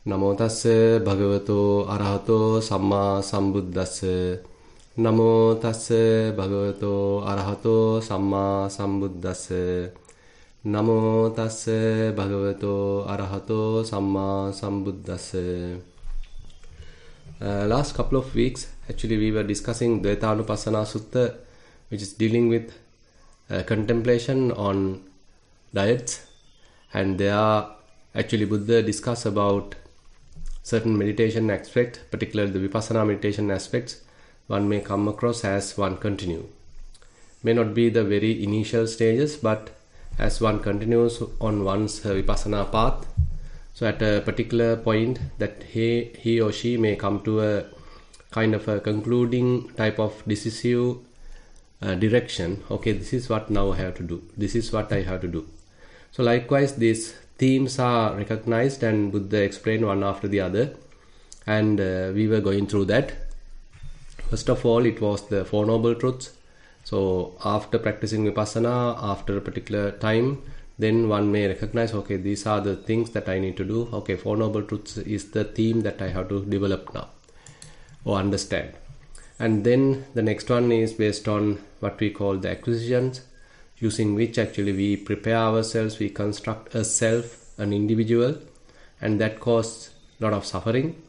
Namo tassa bhagavato arahato samma sambuddhassa. Namo tassa bhagavato arahato samma sambuddhassa. Namo tassa bhagavato arahato samma sambuddhassa. Last couple of weeks, actually we were discussing Dvayatanupassana Sutta, which is dealing with contemplation on diets, and there actually Buddha discuss about certain meditation aspect, particularly the vipassana meditation aspects, one may come across as one continue. May not be the very initial stages, but as one continues on one's vipassana path, so at a particular point that he or she may come to a kind of a concluding type of decisive direction. Okay, this is what now I have to do. This is what I have to do. So likewise, these themes are recognized and Buddha explained one after the other, and we were going through that. First of all, it was the Four Noble Truths. So after practicing vipassana, after a particular time, then one may recognize, okay, these are the things that I need to do. Okay, Four Noble Truths is the theme that I have to develop now or understand. And then the next one is based on what we call the acquisitions, using which actually we prepare ourselves, we construct a self, an individual, and that causes a lot of suffering.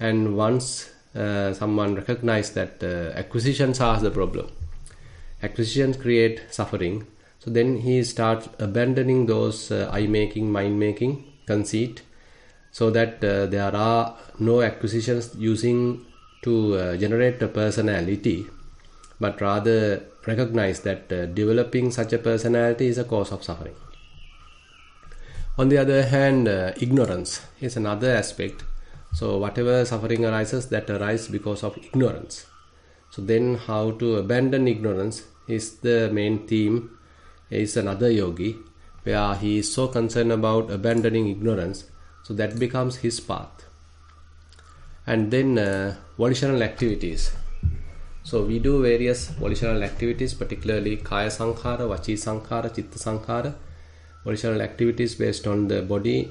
And once someone recognizes that acquisitions are the problem, acquisitions create suffering, so then he starts abandoning those I-making, mind-making, conceit, so that there are no acquisitions using to generate a personality, but rather recognize that developing such a personality is a cause of suffering. On the other hand, ignorance is another aspect. So whatever suffering arises, that arises because of ignorance. So then how to abandon ignorance is the main theme. Is another yogi where he is so concerned about abandoning ignorance, so that becomes his path. And then volitional activities. So we do various volitional activities, particularly kaya sankhara, vachi sankhara, chitta sankhara, volitional activities based on the body,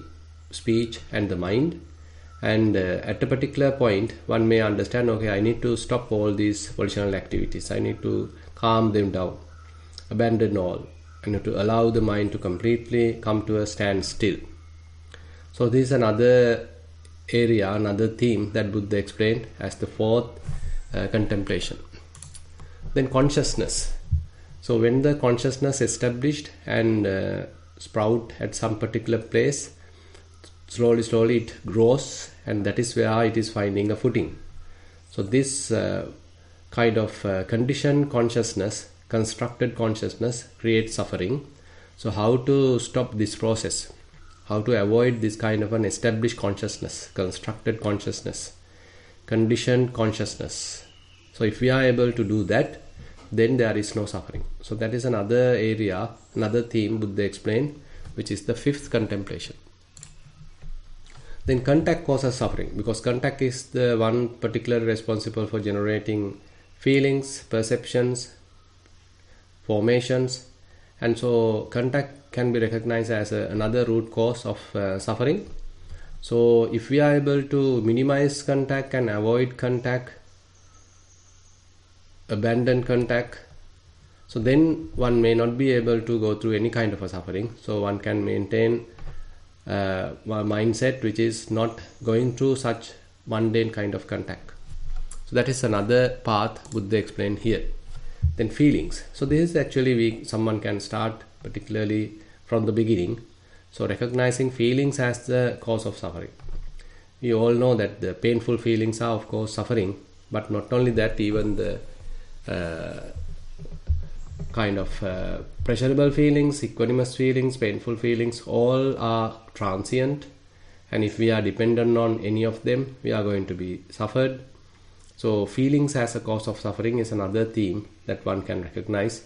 speech and the mind. And at a particular point, one may understand, okay, I need to stop all these volitional activities. I need to calm them down, abandon all. I need to allow the mind to completely come to a standstill. So this is another area, another theme that Buddha explained as the fourth contemplation. Then consciousness. So when the consciousness is established and sprout at some particular place, slowly it grows, and that is where it is finding a footing. So this kind of conditioned consciousness, constructed consciousness, creates suffering. So how to stop this process? How to avoid this kind of an established consciousness, constructed consciousness, conditioned consciousness? So if we are able to do that, then there is no suffering. So that is another area, another theme Buddha explained, which is the fifth contemplation. Then contact causes suffering, because contact is the one particularly responsible for generating feelings, perceptions, formations, and so contact can be recognized as another root cause of suffering. So if we are able to minimize contact and avoid contact, abandon contact, so then one may not be able to go through any kind of a suffering. So one can maintain a mindset which is not going through such mundane kind of contact. So that is another path Buddha explained here. Then feelings. So this is actually someone can start particularly from the beginning. So recognizing feelings as the cause of suffering. We all know that the painful feelings are of course suffering, but not only that, even the kind of pleasurable feelings, equanimous feelings, painful feelings, all are transient, and if we are dependent on any of them, we are going to be suffered. So feelings as a cause of suffering is another theme that one can recognize.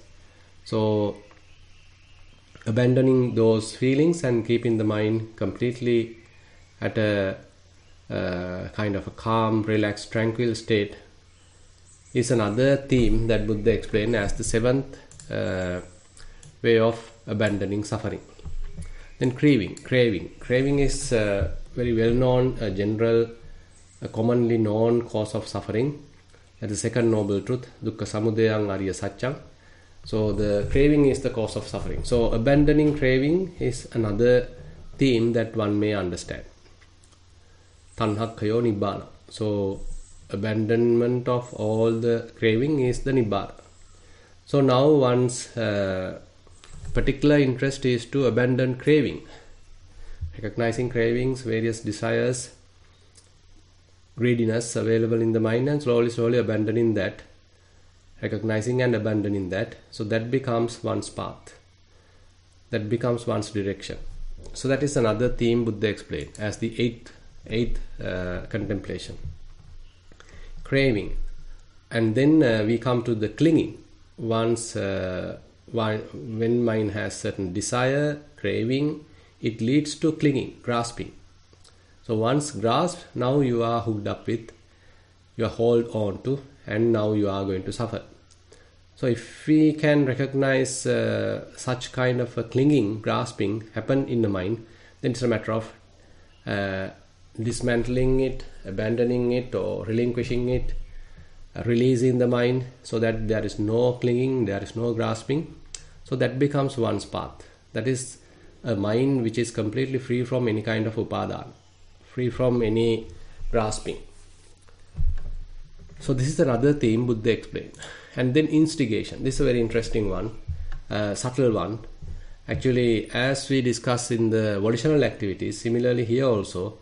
So abandoning those feelings and keeping the mind completely at a kind of a calm, relaxed, tranquil state is another theme that Buddha explained as the seventh way of abandoning suffering. Then craving is very well known, general, commonly known cause of suffering. That is the second noble truth, dukkha samudayang ariya satyang. So the craving is the cause of suffering. So abandoning craving is another theme that one may understand. Tanhakhayo nibbana. So abandonment of all the craving is the nibbana. So now one's particular interest is to abandon craving. Recognizing cravings, various desires, greediness available in the mind, and slowly abandoning that. Recognizing and abandoning that. So that becomes one's path. That becomes one's direction. So that is another theme Buddha explained as the eighth contemplation. Craving. And then we come to the clinging. Once when mind has certain desire, craving, it leads to clinging, grasping. So once grasped, now you are hooked up with, you are hold on to, and now you are going to suffer. So if we can recognize such kind of a clinging, grasping happen in the mind, then it's a matter of dismantling it, abandoning it, or relinquishing it, releasing the mind so that there is no clinging, there is no grasping. So that becomes one's path. That is a mind which is completely free from any kind of upadana, free from any grasping. So this is another theme Buddha explained. And then instigation. This is a very interesting one, subtle one. Actually, as we discuss in the volitional activities, similarly here also,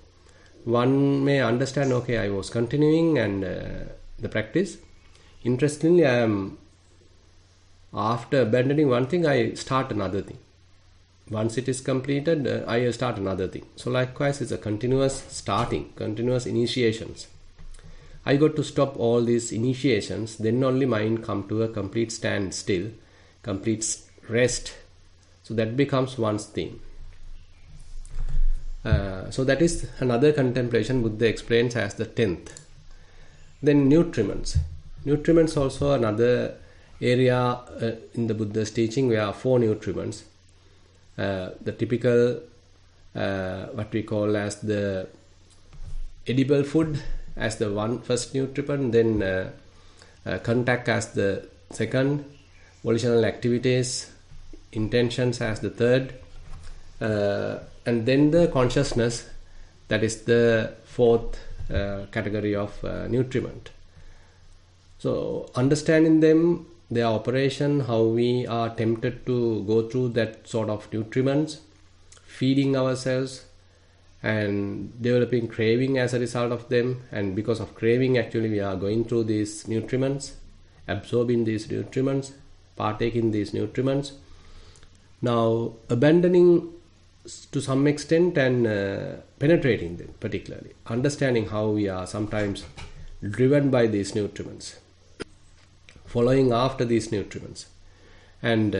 one may understand, okay, I was continuing and the practice. Interestingly, after abandoning one thing, I start another thing. Once it is completed, I start another thing. So likewise, it's a continuous starting, continuous initiations. I got to stop all these initiations, then only mind come to a complete standstill, complete rest. So that becomes one's theme. So that is another contemplation Buddha explains as the 10th. Then nutriments. Nutriments also another area in the Buddha's teaching. We have 4 nutriments. The typical, what we call as the edible food as the first nutriment, then contact as the second, volitional activities, intentions as the third, and then the consciousness, that is the 4th category of nutriment. So understanding them, their operation, how we are tempted to go through that sort of nutriments, feeding ourselves and developing craving as a result of them, and because of craving actually we are going through these nutriments, absorbing these nutriments, partaking these nutriments. Now abandoning to some extent and penetrating them, particularly understanding how we are sometimes driven by these nutriments, following after these nutriments, and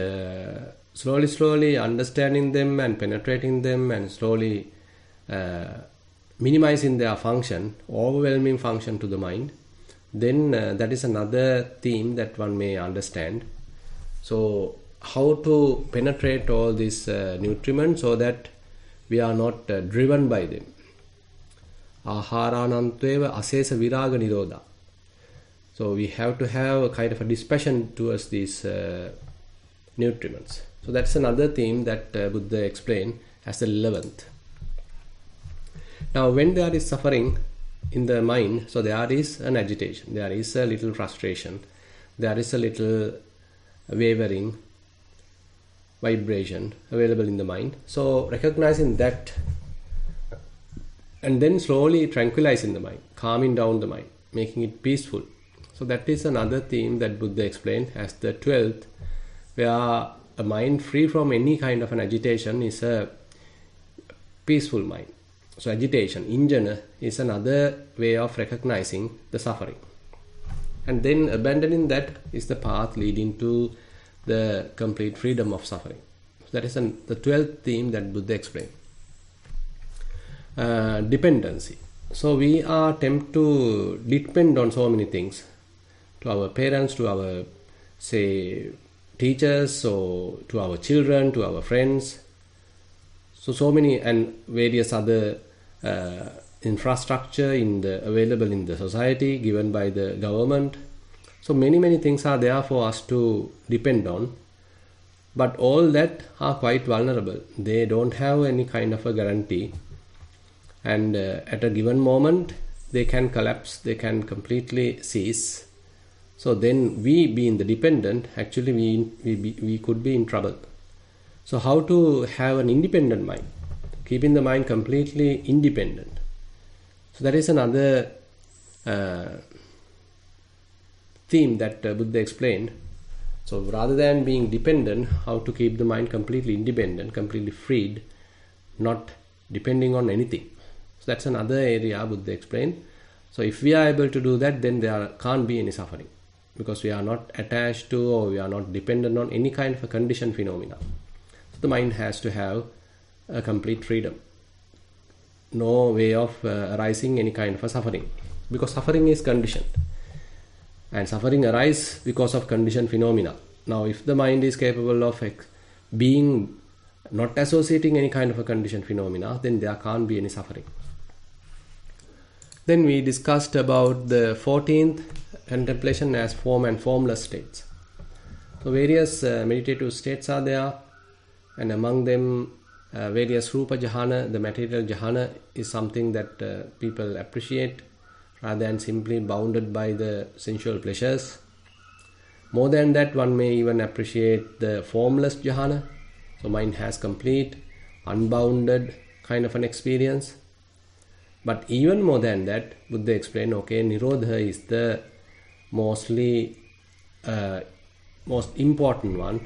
slowly understanding them and penetrating them, and slowly minimizing their function, overwhelming function to the mind. Then that is another theme that one may understand. So how to penetrate all these nutriments so that we are not driven by them. Aharanantveva asesa viraga nirodha. So we have to have a kind of a dispassion towards these nutriments. So that's another theme that Buddha explained as the 11th. Now when there is suffering in the mind, so there is an agitation, there is a little frustration, there is a little wavering, vibration available in the mind. So recognizing that and then slowly tranquilizing the mind, calming down the mind, making it peaceful. So that is another theme that Buddha explained as the 12th, where a mind free from any kind of an agitation is a peaceful mind. So agitation, injana, is another way of recognizing the suffering. And then abandoning that is the path leading to the complete freedom of suffering. That is the 12th theme that Buddha explained. Dependency. So we are tempted to depend on so many things, to our parents, to our, say, teachers, or to our children, to our friends. So many and various other infrastructure available in the society, given by the government. So many things are there for us to depend on. But all that are quite vulnerable. They don't have any kind of a guarantee. And at a given moment, they can collapse, they can completely cease. So then we, being the dependent, actually we could be in trouble. So how to have an independent mind? Keeping the mind completely independent. So that is another theme that Buddha explained. So rather than being dependent, how to keep the mind completely independent, completely freed, not depending on anything. So that's another area Buddha explained. So if we are able to do that, then there can't be any suffering, because we are not attached to or we are not dependent on any kind of a conditioned phenomena. So the mind has to have a complete freedom. No way of arising any kind of a suffering, because suffering is conditioned. And suffering arises because of conditioned phenomena. Now, if the mind is capable of being not associating any kind of a conditioned phenomena, then there can't be any suffering. Then we discussed about the 14th contemplation as form and formless states. So various meditative states are there, and among them various rupa jhana, the material jhana, is something that people appreciate, rather than simply bounded by the sensual pleasures. More than that, one may even appreciate the formless jhana. So mind has complete, unbounded kind of an experience. But even more than that, Buddha explained, okay, Nirodha is the most important one.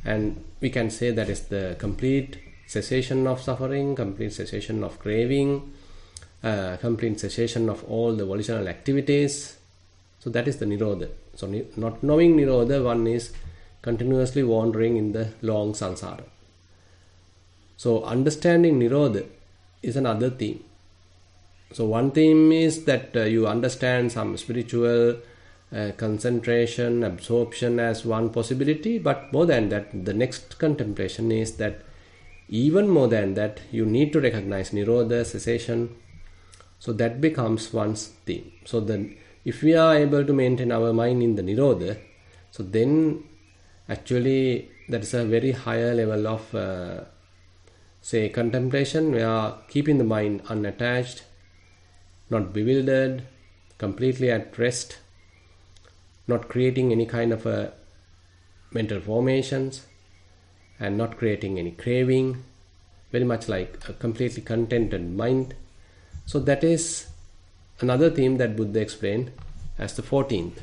And we can say that is the complete cessation of suffering, complete cessation of craving, complete cessation of all the volitional activities. So that is the Nirodha. So not knowing Nirodha, one is continuously wandering in the long samsara. So understanding Nirodha is another theme. So one theme is that you understand some spiritual concentration, absorption as one possibility, but more than that, the next contemplation is that even more than that, you need to recognize Nirodha, cessation. So that becomes one's theme. So then, if we are able to maintain our mind in the Nirodha, so then actually that is a very higher level of say contemplation, where keeping the mind unattached, not bewildered, completely at rest, not creating any kind of mental formations, and not creating any craving, very much like a completely contented mind. So that is another theme that Buddha explained as the 14th.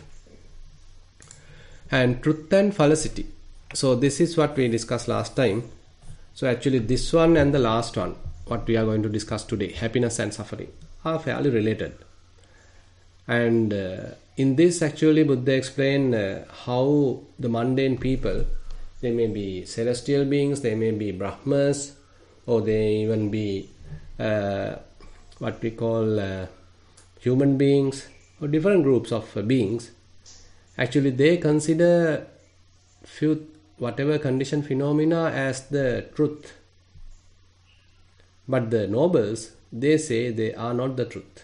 And truth and felicity. So this is what we discussed last time. So actually this one and the last one, what we are going to discuss today, happiness and suffering, are fairly related. And in this actually Buddha explained how the mundane people, they may be celestial beings, they may be Brahmas, or they even be what we call human beings, or different groups of beings. Actually they consider whatever conditioned phenomena as the truth. But the nobles, they say they are not the truth,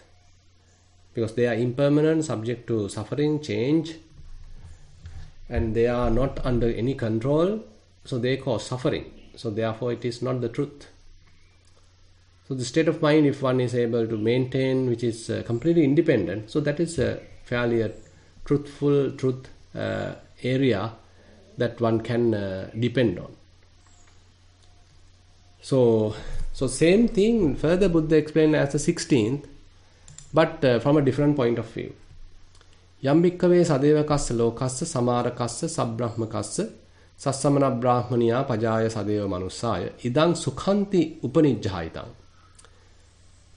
because they are impermanent, subject to suffering, change, and they are not under any control, so they cause suffering. So therefore it is not the truth. So the state of mind, if one is able to maintain, which is completely independent, so that is a fairly truthful area that one can depend on. So same thing further Buddha explained as the 16th, but from a different point of view. Yam bhikkave sadevakassa lokassa samarakassa sabbrahmakassa sassamana brahmaniya pajaya sadeva manussaya idang sukhanti upanijjhaitam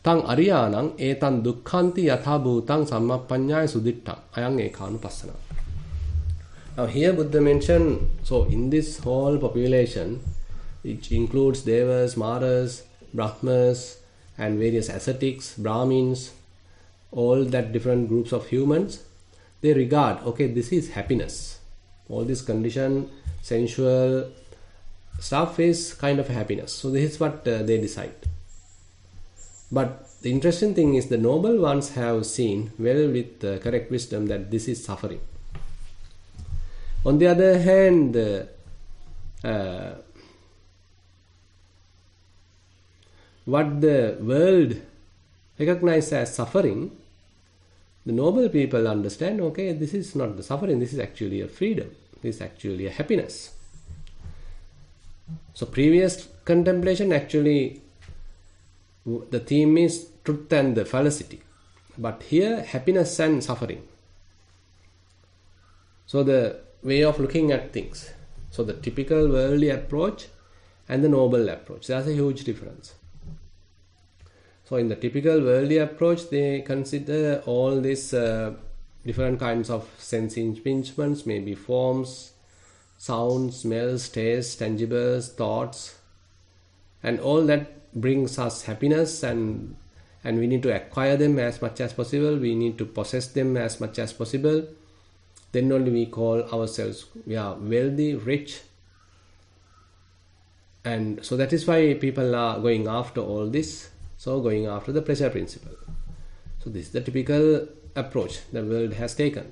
tang ariyanang etan dukkhanti yatha bhutang sammappaññāya sudittam ayang ekanupassana. Now here Buddha mentioned, so in this whole population, which includes devas, maras, brahmas, and various ascetics, brahmins, all that different groups of humans, they regard, okay, this is happiness. All this conditioned, sensual stuff is kind of happiness. So this is what they decide. But the interesting thing is the noble ones have seen well with correct wisdom that this is suffering. On the other hand, what the world recognizes as suffering, the noble people understand, okay, this is not the suffering, this is actually a freedom, this is actually a happiness. So previous contemplation, actually the theme is truth and the felicity, but here happiness and suffering. So the way of looking at things, so the typical worldly approach and the noble approach, there's a huge difference. So in the typical worldly approach, they consider all these different kinds of sense impingements, maybe forms, sounds, smells, tastes, tangibles, thoughts, and all that brings us happiness, and we need to acquire them as much as possible, we need to possess them as much as possible. Then only we call ourselves, we are wealthy, rich. And so that is why people are going after all this. So going after the pleasure principle. So this is the typical approach the world has taken.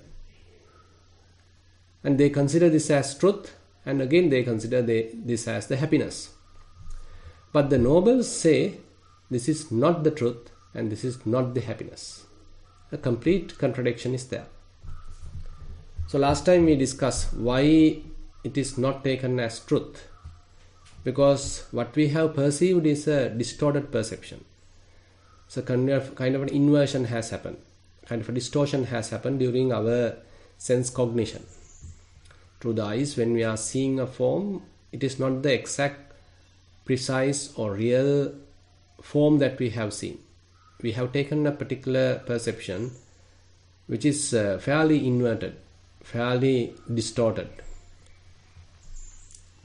And they consider this as truth, and again they consider this as the happiness. But the nobles say this is not the truth and this is not the happiness. A complete contradiction is there. So last time we discussed why it is not taken as truth. Because what we have perceived is a distorted perception. So kind of an inversion has happened, kind of a distortion has happened during our sense cognition. Through the eyes, when we are seeing a form, it is not the exact, precise or real form that we have seen. We have taken a particular perception which is fairly inverted, fairly distorted.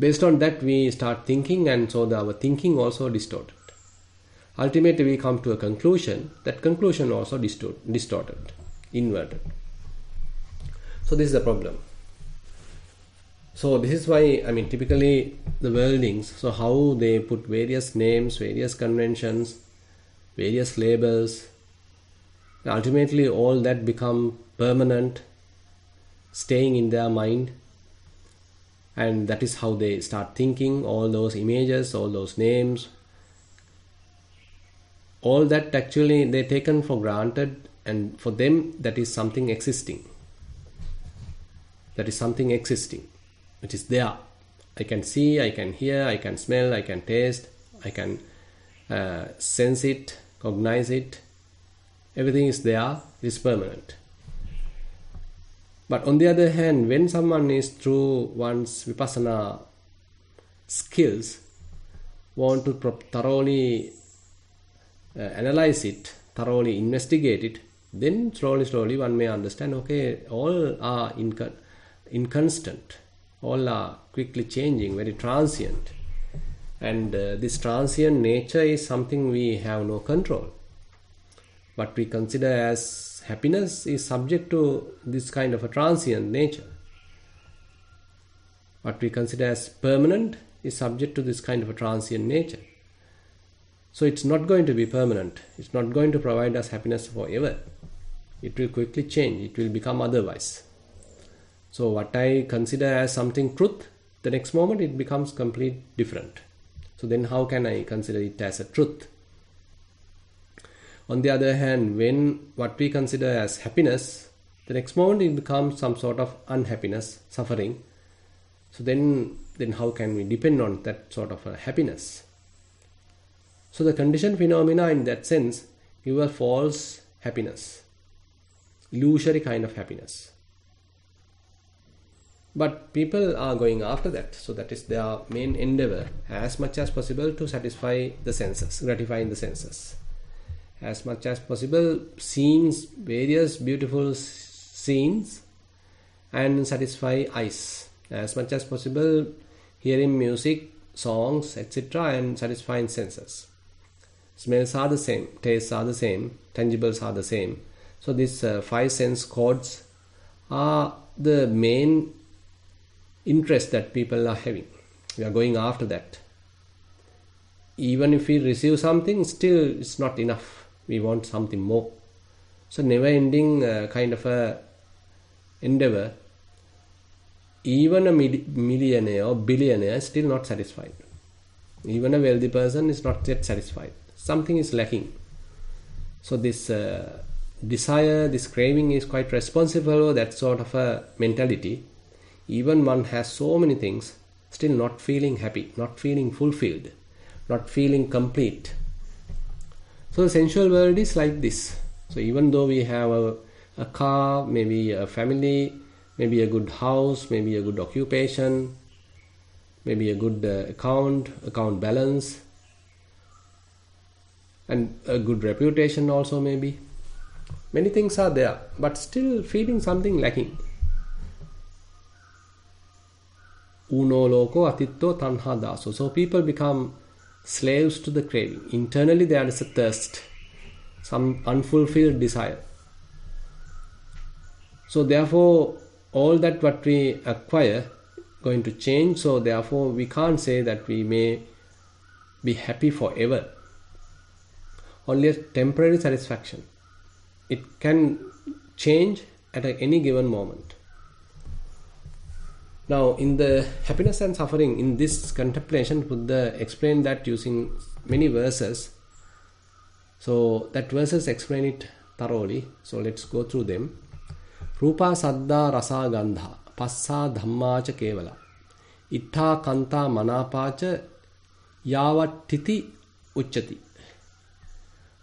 Based on that, we start thinking, and so our thinking also distorted. Ultimately, we come to a conclusion. That conclusion also distorted, inverted. So this is the problem. So this is why, typically the worldlings, so how they put various names, various conventions, various labels, ultimately all that become permanent, staying in their mind. And that is how they start thinking, all those images, all those names, all that actually they taken for granted, and for them that is something existing. That is something existing. It is there. I can see, I can hear, I can smell, I can taste, I can sense it, cognize it. Everything is there, it is permanent. But on the other hand, when someone is through one's vipassana skills, want to thoroughly analyze it, thoroughly investigate it, then slowly one may understand, okay, all are inconstant, all are quickly changing, very transient. And this transient nature is something we have no control. What we consider as happiness is subject to this kind of a transient nature. What we consider as permanent is subject to this kind of a transient nature. So it's not going to be permanent. It's not going to provide us happiness forever. It will quickly change. It will become otherwise. So what I consider as something truth, the next moment it becomes completely different. So then how can I consider it as a truth? On the other hand, when what we consider as happiness, the next moment it becomes some sort of unhappiness, suffering. So then how can we depend on that sort of a happiness? So the conditioned phenomena in that sense give a false happiness, illusory kind of happiness. But people are going after that. So that is their main endeavor, as much as possible to satisfy the senses, gratifying the senses. As much as possible, scenes, various beautiful scenes, and satisfy eyes. As much as possible, hearing music, songs, etc., and satisfying senses. Smells are the same, tastes are the same, tangibles are the same. So these 5 sense codes are the main interest that people are having. We are going after that. even if we receive something, still it's not enough. We want something more. So never-ending kind of a endeavor. Even a millionaire or billionaire is still not satisfied. Even a wealthy person is not yet satisfied. Something is lacking. So this desire, this craving is quite responsible for that sort of a mentality. Even one has so many things, still not feeling happy, not feeling fulfilled, not feeling complete. So the sensual world is like this. So even though we have a car, maybe a family, maybe a good house, maybe a good occupation, maybe a good account balance, and a good reputation also maybe. Many things are there, but still feeling something lacking. Uno loko atitto tanha daso. So people become slaves to the craving. Internally there is a thirst, some unfulfilled desire. So therefore, all that what we acquire going to change. So therefore, we can't say that we may be happy forever. Only a temporary satisfaction. It can change at any given moment. Now, in the happiness and suffering, in this contemplation, Buddha explained that using many verses. So that verses explain it thoroughly. So let's go through them. Rupa saddha rasa gandha passa dhamma cha kevala ittha kanta manapa cha yavattiti uchchati.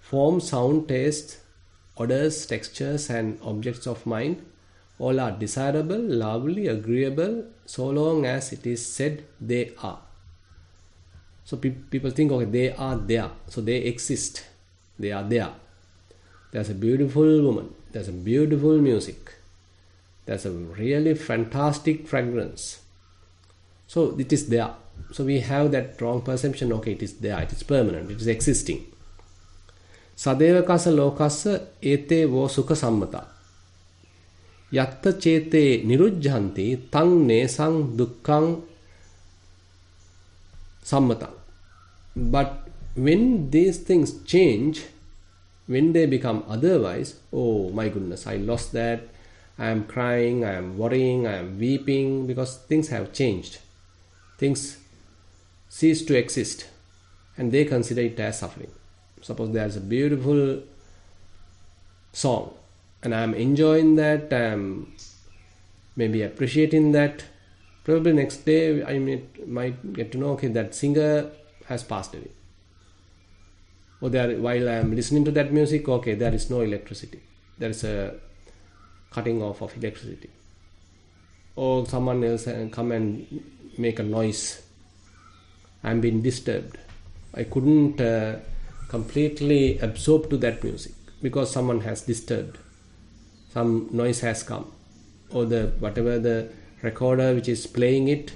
Form, sound, taste, odors, textures and objects of mind, all are desirable, lovely, agreeable, so long as it is said they are. So people think, okay, they are there, so they exist, they are there. There's a beautiful woman, there's a beautiful music, there's a really fantastic fragrance. So it is there. So we have that wrong perception, okay, it is there, it is permanent, it is existing. Sadevakasa lokasa ete vo sukha sammata yatta chete nirujjanti tang nesang dukkhang sammata. But when these things change, when they become otherwise, oh my goodness, I lost that, I am crying, I am worrying, I am weeping, because things have changed. Things cease to exist and they consider it as suffering. Suppose there is a beautiful song and I am enjoying that, I am maybe appreciating that. Probably next day I might get to know, okay, that singer has passed away. Or while I am listening to that music, okay, there is no electricity. There is a cutting off of electricity. Or someone else come and make a noise. I am being disturbed. I couldn't completely absorb to that music because someone has disturbed. Some noise has come. Or whatever the recorder which is playing it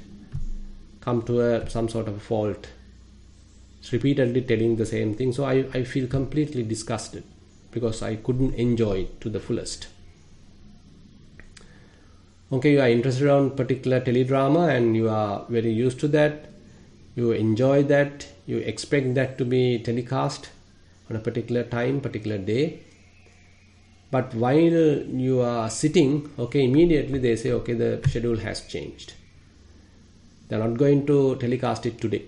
come to some sort of a fault. It's repeatedly telling the same thing. So I feel completely disgusted because I couldn't enjoy it to the fullest. Okay, you are interested on particular teledrama and you are very used to that. You enjoy that. You expect that to be telecast on a particular time, particular day. But while you are sitting, okay, immediately they say, okay, the schedule has changed. They are not going to telecast it today.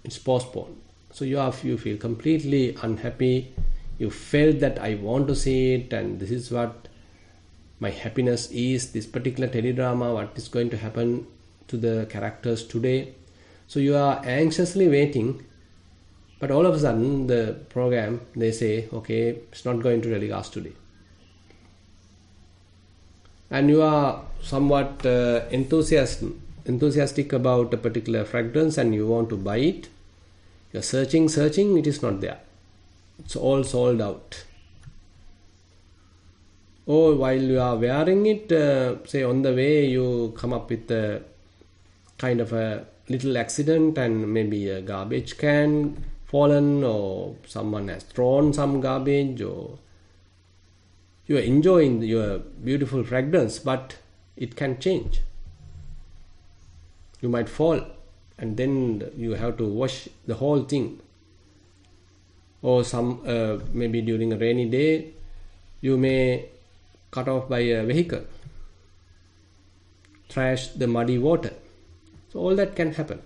It's postponed. So you feel completely unhappy. You felt that I want to see it and this is what my happiness is, this particular teledrama, what is going to happen to the characters today. So you are anxiously waiting, but all of a sudden the program, they say, okay, it's not going to telecast today. And you are somewhat enthusiastic about a particular fragrance and you want to buy it. You are searching, it is not there. It's all sold out. Or while you are wearing it, say on the way you come up with a kind of a little accident and maybe a garbage can fallen or someone has thrown some garbage or you are enjoying your beautiful fragrance, but it can change. You might fall and then you have to wash the whole thing or maybe during a rainy day, you may cut off by a vehicle, trash the muddy water. So all that can happen.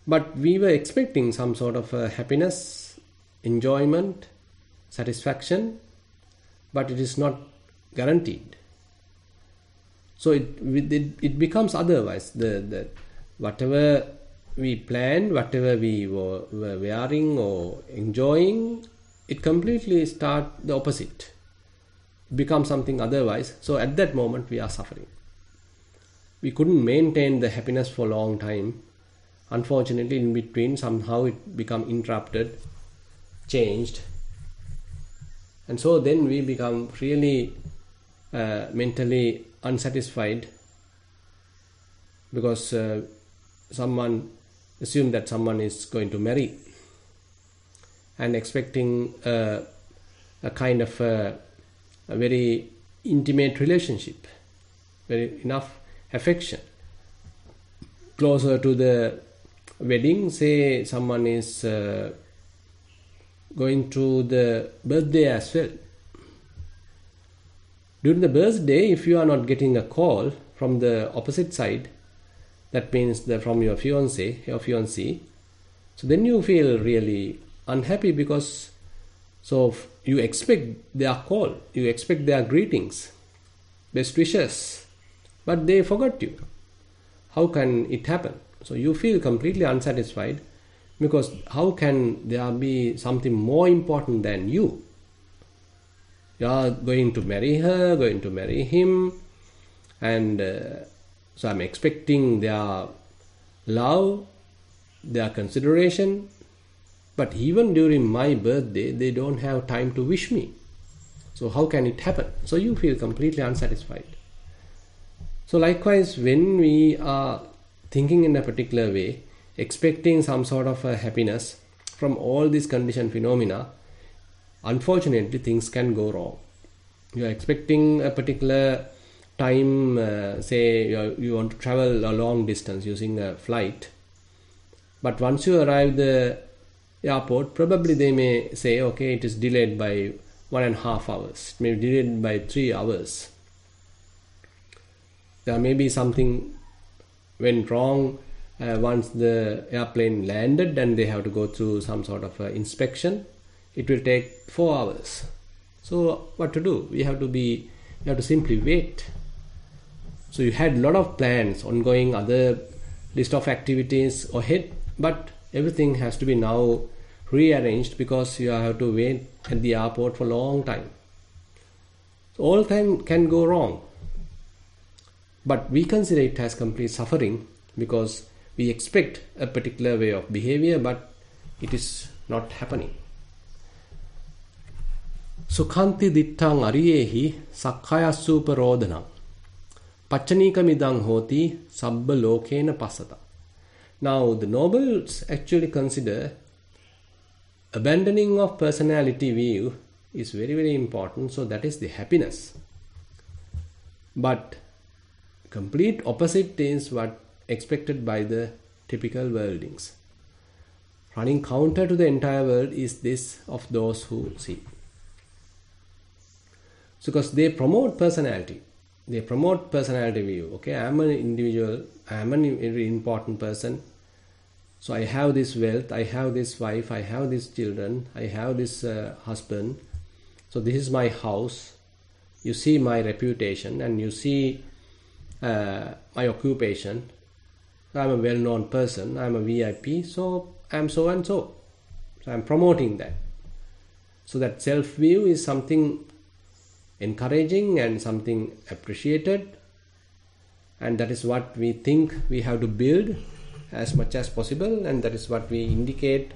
But we were expecting some sort of happiness, enjoyment, satisfaction, but it is not guaranteed. So it becomes otherwise. The whatever we planned, whatever we were wearing or enjoying, it completely starts the opposite. It becomes something otherwise. So at that moment we are suffering. We couldn't maintain the happiness for a long time. Unfortunately, in between, somehow it become interrupted, changed. And so then we become really mentally unsatisfied, because someone assume that someone is going to marry and expecting a kind of a very intimate relationship, very enough affection. Closer to the wedding, say someone is going to the birthday as well. During the birthday, if you are not getting a call from the opposite side, that means from your fiancé, your fiancée, so then you feel really unhappy, because so you expect their call, you expect their greetings, best wishes, but they forgot you. How can it happen? So you feel completely unsatisfied, because how can there be something more important than you? You are going to marry her, going to marry him, and so I'm expecting their love, their consideration, but even during my birthday, they don't have time to wish me. So how can it happen? So you feel completely unsatisfied. So likewise, when we are thinking in a particular way, expecting some sort of a happiness from all these conditioned phenomena, unfortunately things can go wrong. You are expecting a particular time, say you want to travel a long distance using a flight, but once you arrive the airport, probably they may say, okay, it is delayed by 1.5 hours, it may be delayed by 3 hours. There may be something went wrong once the airplane landed and they have to go through some sort of inspection. It will take 4 hours. So what to do? You have to simply wait. So you had a lot of plans, ongoing other list of activities ahead, but everything has to be now rearranged because you have to wait at the airport for a long time. So all time can go wrong. But we consider it as complete suffering because we expect a particular way of behavior, but it is not happening. Sukhanti dittang ariyehi sakkayassupa rodhanam pachanika hoti sabba lokena pasata. Now the nobles actually consider abandoning of personality view is very, very important. So that is the happiness. But complete opposite is what expected by the typical worldlings. Running counter to the entire world is this of those who see. So because they promote personality. They promote personality view. Okay, I am an individual. I am a very important person. So I have this wealth. I have this wife. I have these children. I have this husband. So this is my house. You see my reputation and you see my occupation. I am a well-known person. I am a VIP. So I am so and so. So I am promoting that. So that self-view is something encouraging and something appreciated, and that is what we think we have to build as much as possible, and that is what we indicate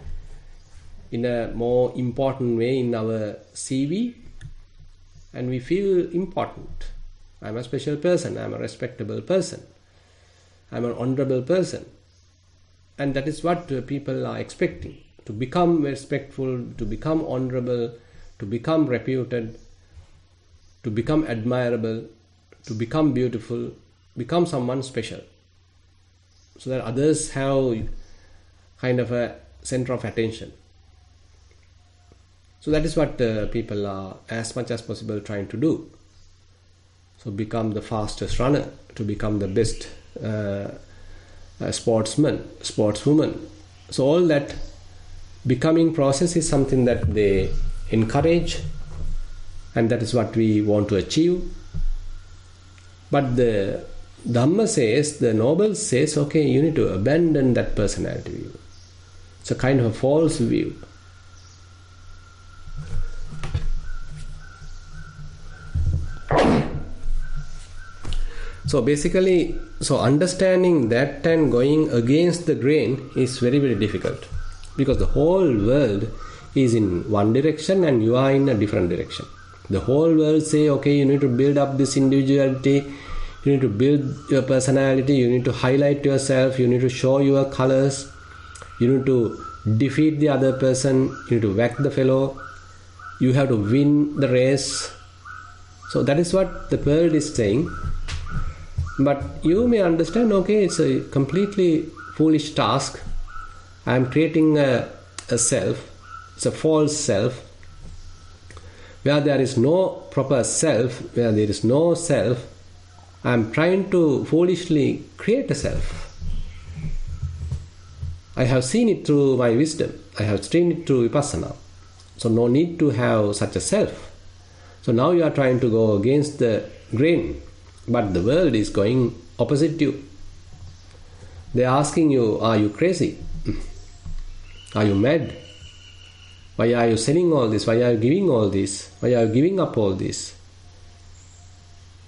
in a more important way in our CV, and we feel important. I am a special person, I am a respectable person, I am an honorable person, and that is what people are expecting, to become respectful, to become honorable, to become reputed, to become admirable, to become beautiful, become someone special. So that others have kind of a center of attention. So that is what people are as much as possible trying to do. So become the fastest runner, to become the best sportsman, sportswoman. So all that becoming process is something that they encourage, and that is what we want to achieve. But the Dhamma says, the Noble says, okay, you need to abandon that personality view. It's a kind of a false view. So basically, so understanding that and going against the grain is very, very difficult, because the whole world is in one direction and you are in a different direction. The whole world say, okay, you need to build up this individuality, you need to build your personality, you need to highlight yourself, you need to show your colors, you need to defeat the other person, you need to whack the fellow, you have to win the race. So that is what the world is saying. But you may understand, okay, it's a completely foolish task. I am creating a self, it's a false self, where there is no proper self, where there is no self. I am trying to foolishly create a self. I have seen it through my wisdom, I have seen it through Vipassana. So no need to have such a self. So now you are trying to go against the grain, but the world is going opposite you. They are asking you, are you crazy? Are you mad? Why are you selling all this? Why are you giving all this? Why are you giving up all this?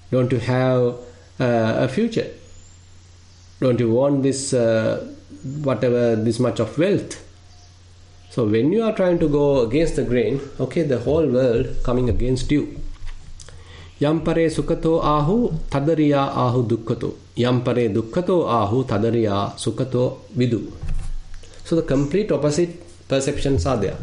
Don't you have a future? Don't you want this, whatever, this much of wealth? So when you are trying to go against the grain, okay, the whole world coming against you. Yampare sukato ahu tadariya ahu dukkato. Yampare dukkato ahu tadariya sukato vidu. So the complete opposite perceptions are there.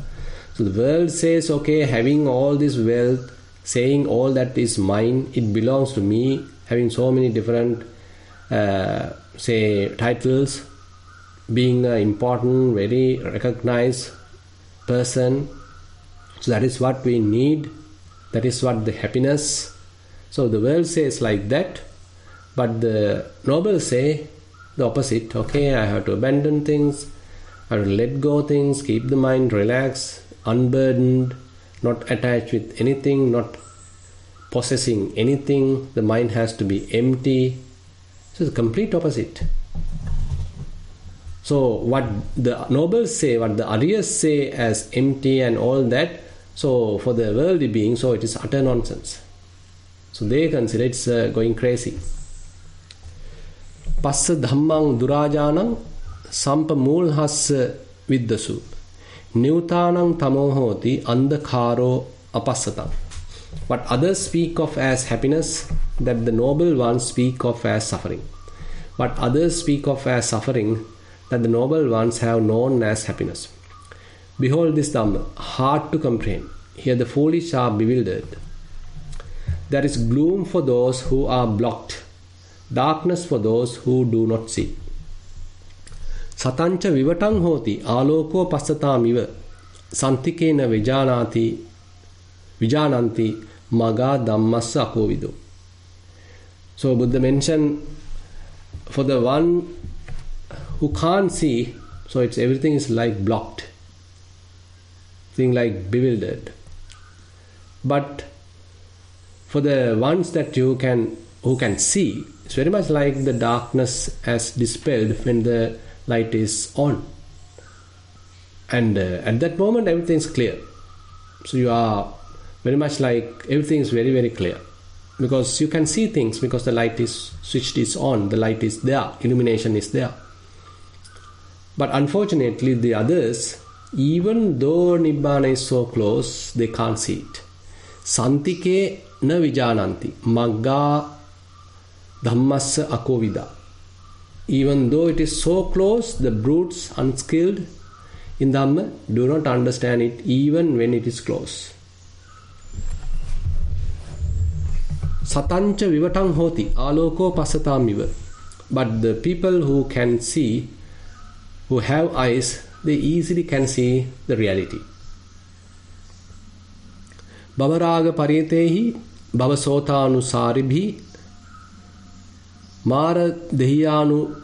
So the world says, okay, having all this wealth, saying all that is mine, it belongs to me, having so many different, say, titles, being an important, very recognized person. So that is what we need. That is what the happiness. So the world says like that, but the nobles say the opposite. Okay, I have to abandon things, I have to let go things, keep the mind relaxed, unburdened, not attached with anything, not possessing anything. The mind has to be empty. So it's the complete opposite. So what the nobles say, what the Aryas say as empty and all that, so for the worldly being, so it is utter nonsense. So they consider it's going crazy. Passa dhammang durajanang sampamulhassa viddasu newtanang tamohoti andhakaro apassatang. What others speak of as happiness, that the noble ones speak of as suffering. What others speak of as suffering, that the noble ones have known as happiness. Behold this Dhamma, hard to comprehend. Here the foolish are bewildered. There is gloom for those who are blocked, darkness for those who do not see. Satancha vivatang hoti aloko passatam iva santikena vijananti maga dhammassa akovido. So Buddha mentioned, for the one who can't see, so it's everything is like blocked, thing like bewildered. But for the ones that who can see, it's very much like the darkness as dispelled when the light is on. And at that moment everything is clear. So you are very much like everything is very, very clear. Because you can see things, because the light is switched, is on, the light is there, illumination is there. But unfortunately the others, even though Nibbana is so close, they can't see it. Santike na vijananti magga dhammassa akovida. Even though it is so close, the brutes unskilled in Dhamma do not understand it even when it is close. Satancha vivatang hoti aloko passatam iva. But the people who can see, who have eyes, they easily can see the reality. Bhavaraga paritehi bhavasothanusaribhi Mara dehiyanu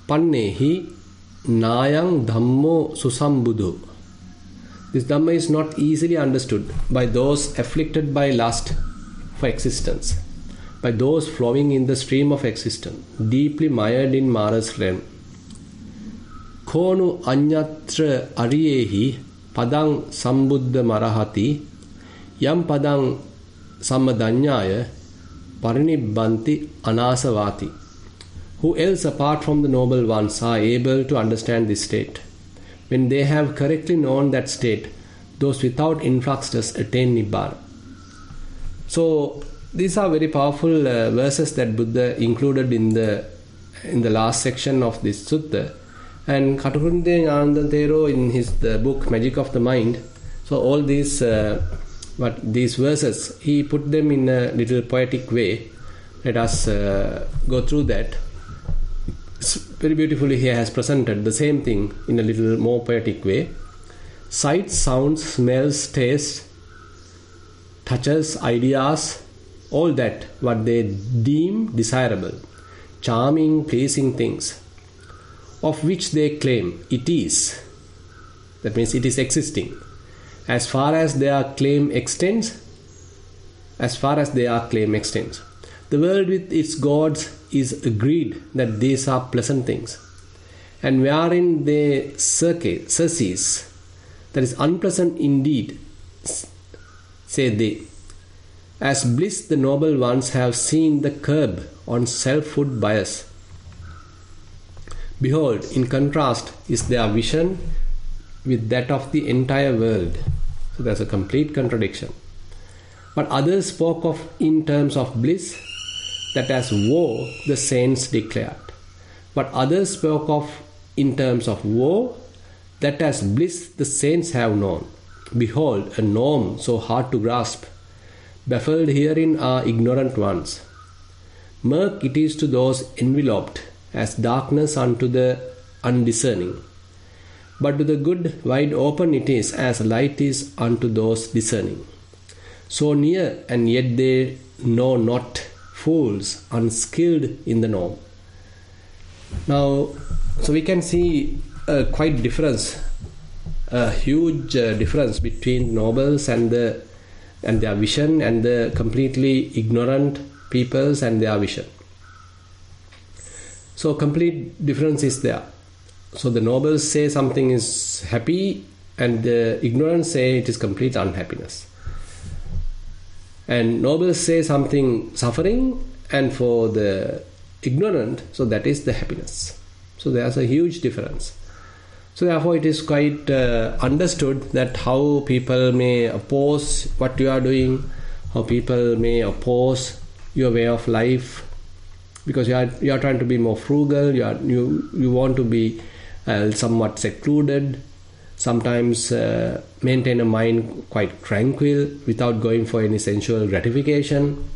pannehi nayang dhammo susambuddho. This Dhamma is not easily understood by those afflicted by lust for existence, by those flowing in the stream of existence, deeply mired in Mara's realm. Konu anyatra ariyehi padang sambuddha marahati yam padang sammadanyaya parinibbanti anasavati. Who else apart from the noble ones are able to understand this state? When they have correctly known that state, those without influxes attain Nibbana. So these are very powerful verses that Buddha included in the last section of this sutta. And Katukunde Ananda Thero in his book Magic of the Mind, so all these verses, he put them in a little poetic way. Let us go through that. Very beautifully he has presented the same thing in a little more poetic way. Sights, sounds, smells, tastes, touches, ideas, all that what they deem desirable, charming, pleasing things, of which they claim it is. That means it is existing. As far as their claim extends, the world with its gods is agreed that these are pleasant things, and wherein they surcease, that is unpleasant indeed, say they. As bliss the noble ones have seen the curb on selfhood bias. Behold, in contrast is their vision with that of the entire world. So there's a complete contradiction. But others spoke of in terms of bliss, that as woe the saints declared. But others spoke of in terms of woe, that as bliss the saints have known. Behold, a norm so hard to grasp. Baffled herein are ignorant ones. Murk it is to those enveloped, as darkness unto the undiscerning. But to the good wide open it is, as light is unto those discerning. So near, and yet they know not, fools, unskilled in the norm. Now, so we can see a quite difference, a huge difference between nobles and their vision, and the completely ignorant peoples and their vision. So complete difference is there. So the nobles say something is happy, and the ignorant say it is complete unhappiness. And nobles say something suffering, and for the ignorant, so that is the happiness. So there's a huge difference. So therefore it is quite understood that how people may oppose what you are doing, how people may oppose your way of life, because you are trying to be more frugal, you want to be somewhat secluded, sometimes maintain a mind quite tranquil without going for any sensual gratification,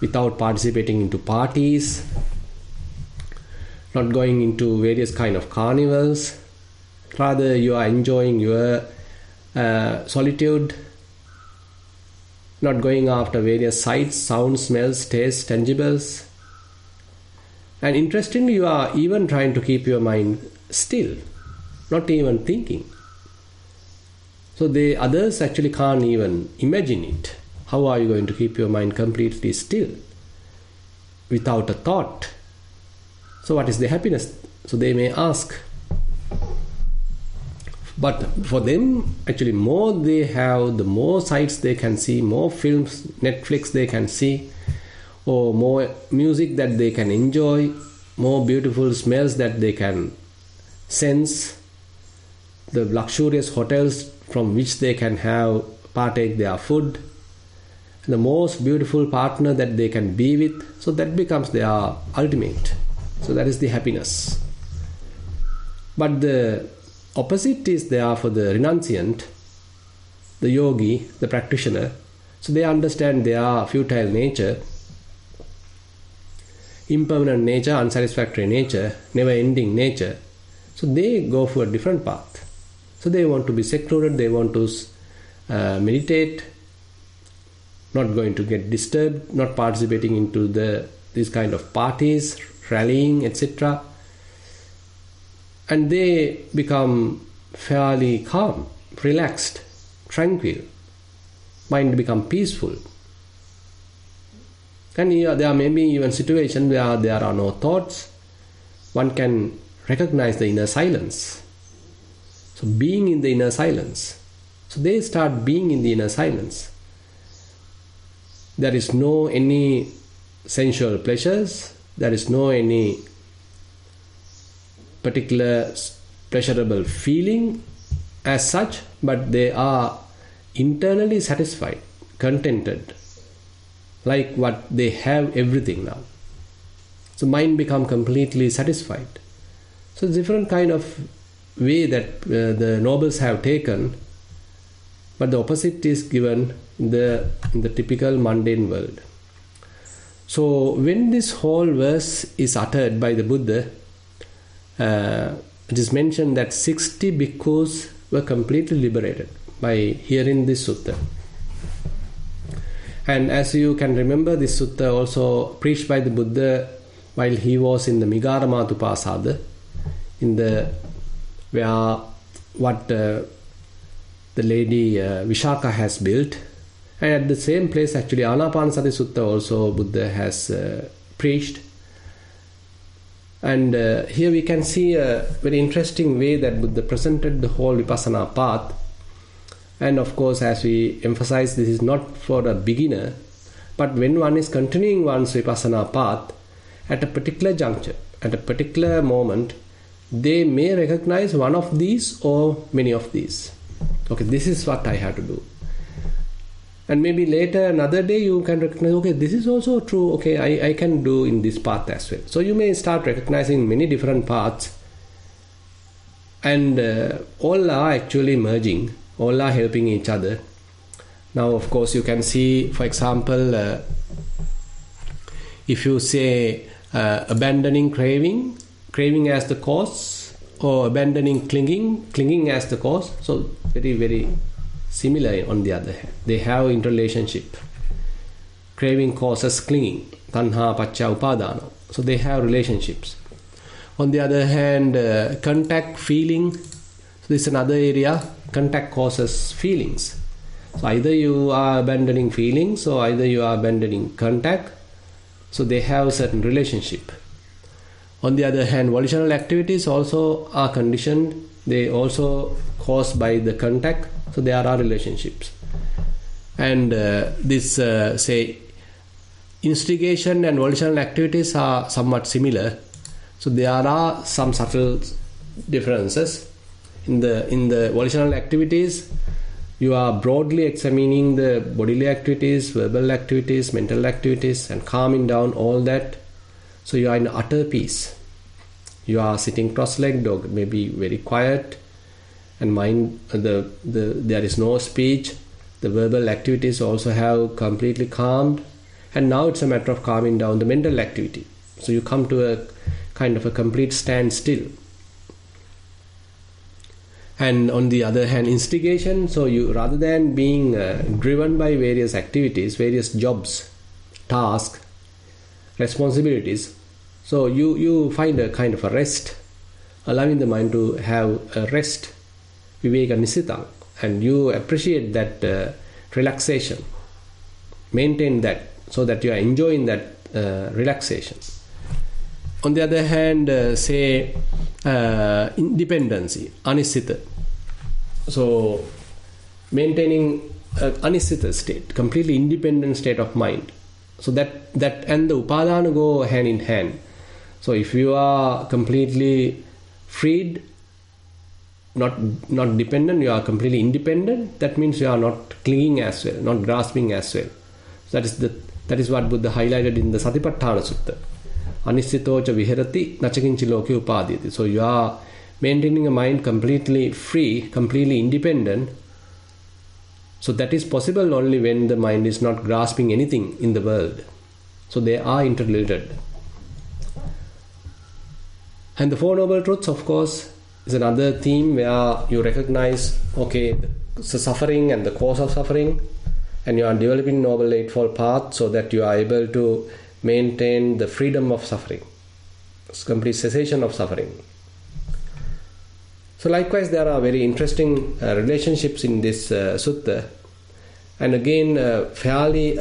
without participating into parties, not going into various kind of carnivals. Rather, you are enjoying your solitude, not going after various sights, sounds, smells, tastes, tangibles. And interestingly, you are even trying to keep your mind still, not even thinking. So the others actually can't even imagine it. How are you going to keep your mind completely still without a thought? So what is the happiness? So they may ask. But for them, actually, more they have, the more sites they can see, more films, Netflix they can see, or more music that they can enjoy, more beautiful smells that they can sense, the luxurious hotels from which they can partake their food, the most beautiful partner that they can be with. So that becomes their ultimate. So that is the happiness. But the opposite is there for the renunciant, the yogi, the practitioner. So they understand their futile nature, impermanent nature, unsatisfactory nature, never-ending nature. So they go for a different path. So they want to be secluded, they want to meditate, not going to get disturbed, not participating into these kind of parties, rallying, etc. And they become fairly calm, relaxed, tranquil. Mind become peaceful. And there may be even situations where there are no thoughts. One can recognize the inner silence. So being in the inner silence. So they start being in the inner silence. There is no any sensual pleasures. There is no any particular pleasurable feeling as such, but they are internally satisfied, contented, like what they have everything now. So mind become completely satisfied. So different kind of way that the nobles have taken, but the opposite is given in the typical mundane world. So when this whole verse is uttered by the Buddha, it is mentioned that 60 bhikkhus were completely liberated by hearing this sutta. And as you can remember, this sutta also preached by the Buddha while he was in the Nissarana, in the where what the lady Vishaka has built. And at the same place, actually, Anapanasati Sutta also Buddha has preached. And here we can see a very interesting way that Buddha presented the whole Vipassana path. And of course, as we emphasize, this is not for a beginner, but when one is continuing one's Vipassana path, at a particular juncture, at a particular moment, they may recognize one of these or many of these. Okay, this is what I have to do. And maybe later, another day, you can recognize, okay, this is also true. Okay, I can do in this path as well. So you may start recognizing many different paths, and all are actually merging, all are helping each other. Now, of course, you can see, for example, if you say abandoning craving as the cause, or abandoning clinging as the cause, so very, very similar on the other hand. They have interrelationship. Craving causes clinging. Tanha, paccaya, upadana. So they have relationships. On the other hand, contact, feeling. So this is another area. Contact causes feelings. So either you are abandoning feelings or either you are abandoning contact. So they have a certain relationship. On the other hand, volitional activities also are conditioned. They also caused by the contact. So there are relationships. And this, say, instigation and volitional activities are somewhat similar. So there are some subtle differences. In the volitional activities, you are broadly examining the bodily activities, verbal activities, mental activities, and calming down all that. So you are in utter peace. You are sitting cross-legged or maybe very quiet, and mind there is no speech. The verbal activities also have completely calmed, and now it's a matter of calming down the mental activity. So you come to a kind of a complete standstill. And on the other hand, instigation, so you, rather than being driven by various activities, various jobs, tasks, responsibilities, so you find a kind of a rest, allowing the mind to have a rest, viveka nisitang, and you appreciate that relaxation, maintain that, so that you are enjoying that relaxation. On the other hand, say independency, anisita. So maintaining anisita state, completely independent state of mind. So that and the upadana go hand in hand. So if you are completely freed, not dependent, you are completely independent, that means you are not clinging as well, not grasping as well. So that is what Buddha highlighted in the Satipatthana Sutta. Anisitocha viharati nachakinchi loke upaditi. So you are maintaining a mind completely free, completely independent. So that is possible only when the mind is not grasping anything in the world. So they are interrelated. And the Four Noble Truths, of course, is another theme where you recognize, okay, the suffering and the cause of suffering, and you are developing Noble Eightfold Path so that you are able to maintain the freedom of suffering. It's complete cessation of suffering. So likewise, there are very interesting relationships in this sutta, and again fairly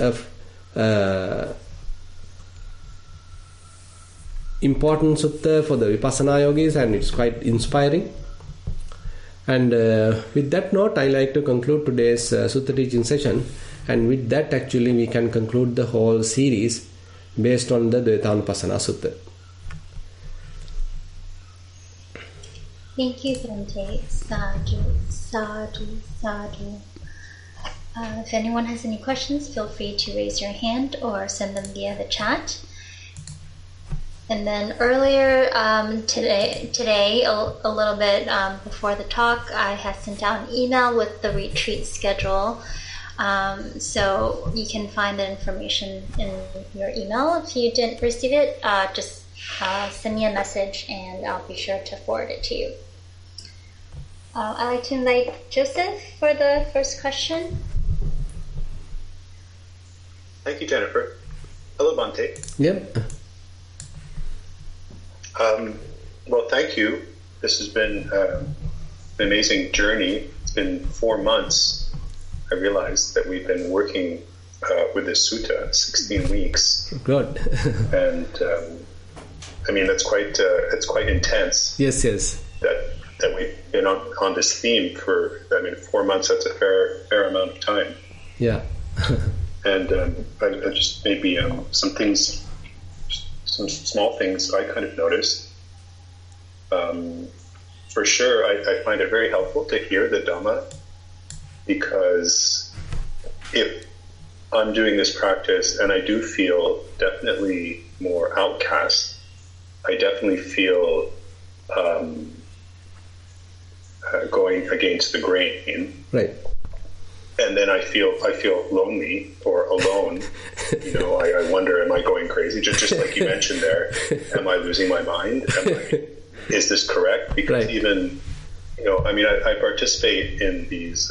important sutta for the Vipassana yogis, and it's quite inspiring. And with that note, I like to conclude today's sutta teaching session, and with that actually we can conclude the whole series based on the Dvayatanupassana sutta. Thank you, Bhante. Sadhu, sadhu, sadhu. If anyone has any questions, feel free to raise your hand or send them via the chat. And then earlier today, a little bit before the talk, I had sent out an email with the retreat schedule. So you can find the information in your email. If you didn't receive it, just send me a message and I'll be sure to forward it to you. I'd like to invite Joseph for the first question. Thank you, Jennifer. Hello, Bhante. Yep. Well, thank you. This has been an amazing journey. It's been 4 months. I realized that we've been working with this sutta 16 weeks. Good. And I mean, it's quite intense. Yes. That we've been on this theme for, 4 months. That's a fair amount of time. Yeah. And I just maybe some things, some small things I kind of noticed. For sure, I find it very helpful to hear the Dhamma, because if I'm doing this practice and I do feel definitely more outcast, I definitely feel going against the grain. Right. And then I feel lonely or alone. I wonder, am I going crazy? Just like you mentioned there, am I losing my mind? Is this correct? Because right. even, I participate in these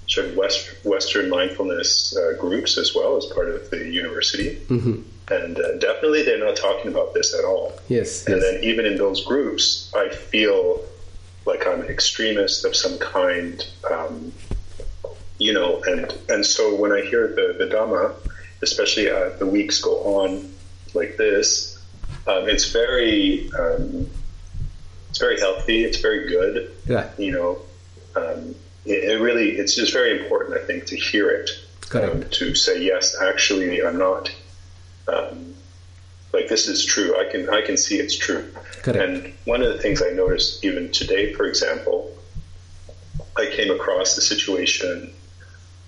sort of Western mindfulness groups as well as part of the university. Mm-hmm. And definitely they're not talking about this at all. Yes. And then even in those groups, I feel like I'm an extremist of some kind. And so when I hear the Dhamma, especially the weeks go on like this, it's very healthy. It's very good. Yeah. It's just very important, I think, to hear it. Correct. To say, yes, actually, I'm not. This is true. I can see it's true. Correct. And one of the things I noticed even today, for example, I came across the situation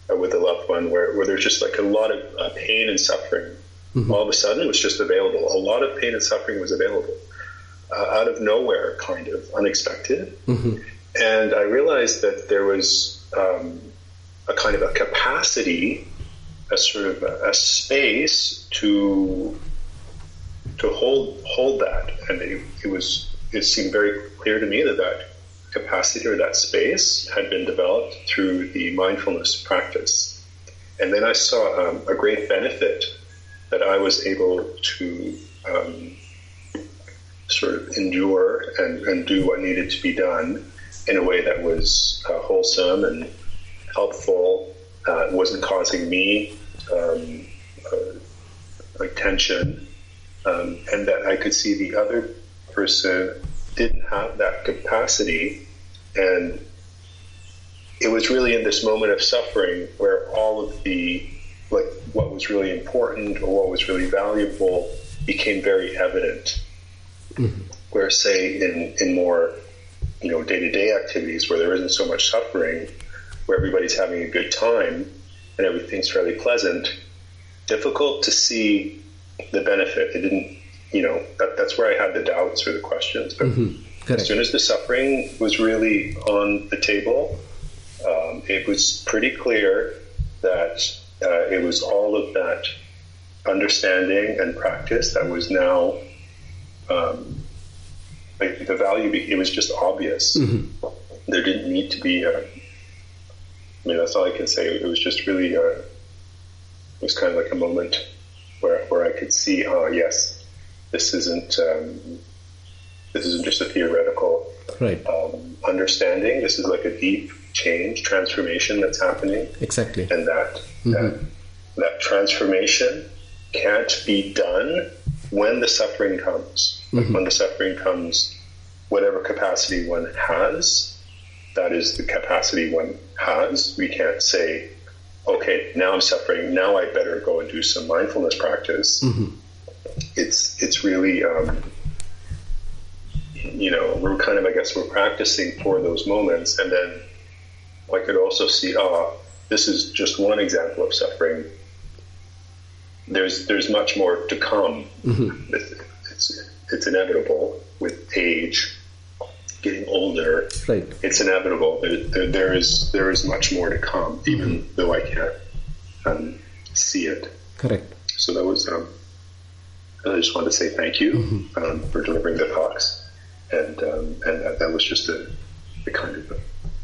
with a loved one where there's just like a lot of pain and suffering. Mm-hmm. All of a sudden it was just available. A lot of pain and suffering was available out of nowhere, kind of unexpected. Mm-hmm. And I realized that there was a kind of a capacity, a sort of a space to hold that. And it seemed very clear to me that capacity or that space had been developed through the mindfulness practice. And then I saw a great benefit that I was able to sort of endure and do what needed to be done in a way that was wholesome and helpful. It wasn't causing me tension, and that I could see the other person didn't have that capacity. And it was really in this moment of suffering where all of the, what was really important or what was really valuable became very evident. Mm-hmm. Where, say, in more, day-to-day activities where there isn't so much suffering, where everybody's having a good time and everything's fairly pleasant, difficult to see the benefit. It didn't, that's where I had the doubts or the questions. But as soon as the suffering was really on the table, it was pretty clear that it was all of that understanding and practice that was now the value. It was just obvious. Mm-hmm. There didn't need to be I mean, that's all I can say. It was just really, it was kind of like a moment where I could see, yes, this isn't just a theoretical understanding. This is like a deep change, transformation that's happening. Exactly. And that transformation can't be done when the suffering comes. Like when the suffering comes, whatever capacity one has, that is the capacity one has. We can't say, okay, now I'm suffering, now I better go and do some mindfulness practice. It's really, we're kind of, I guess, we're practicing for those moments. And then I could also see, this is just one example of suffering. There's much more to come. It's inevitable with age. Getting older, it's inevitable. There is much more to come, even though I can't see it. Correct. So that was. I just wanted to say thank you for delivering the talks, and that was just a kind of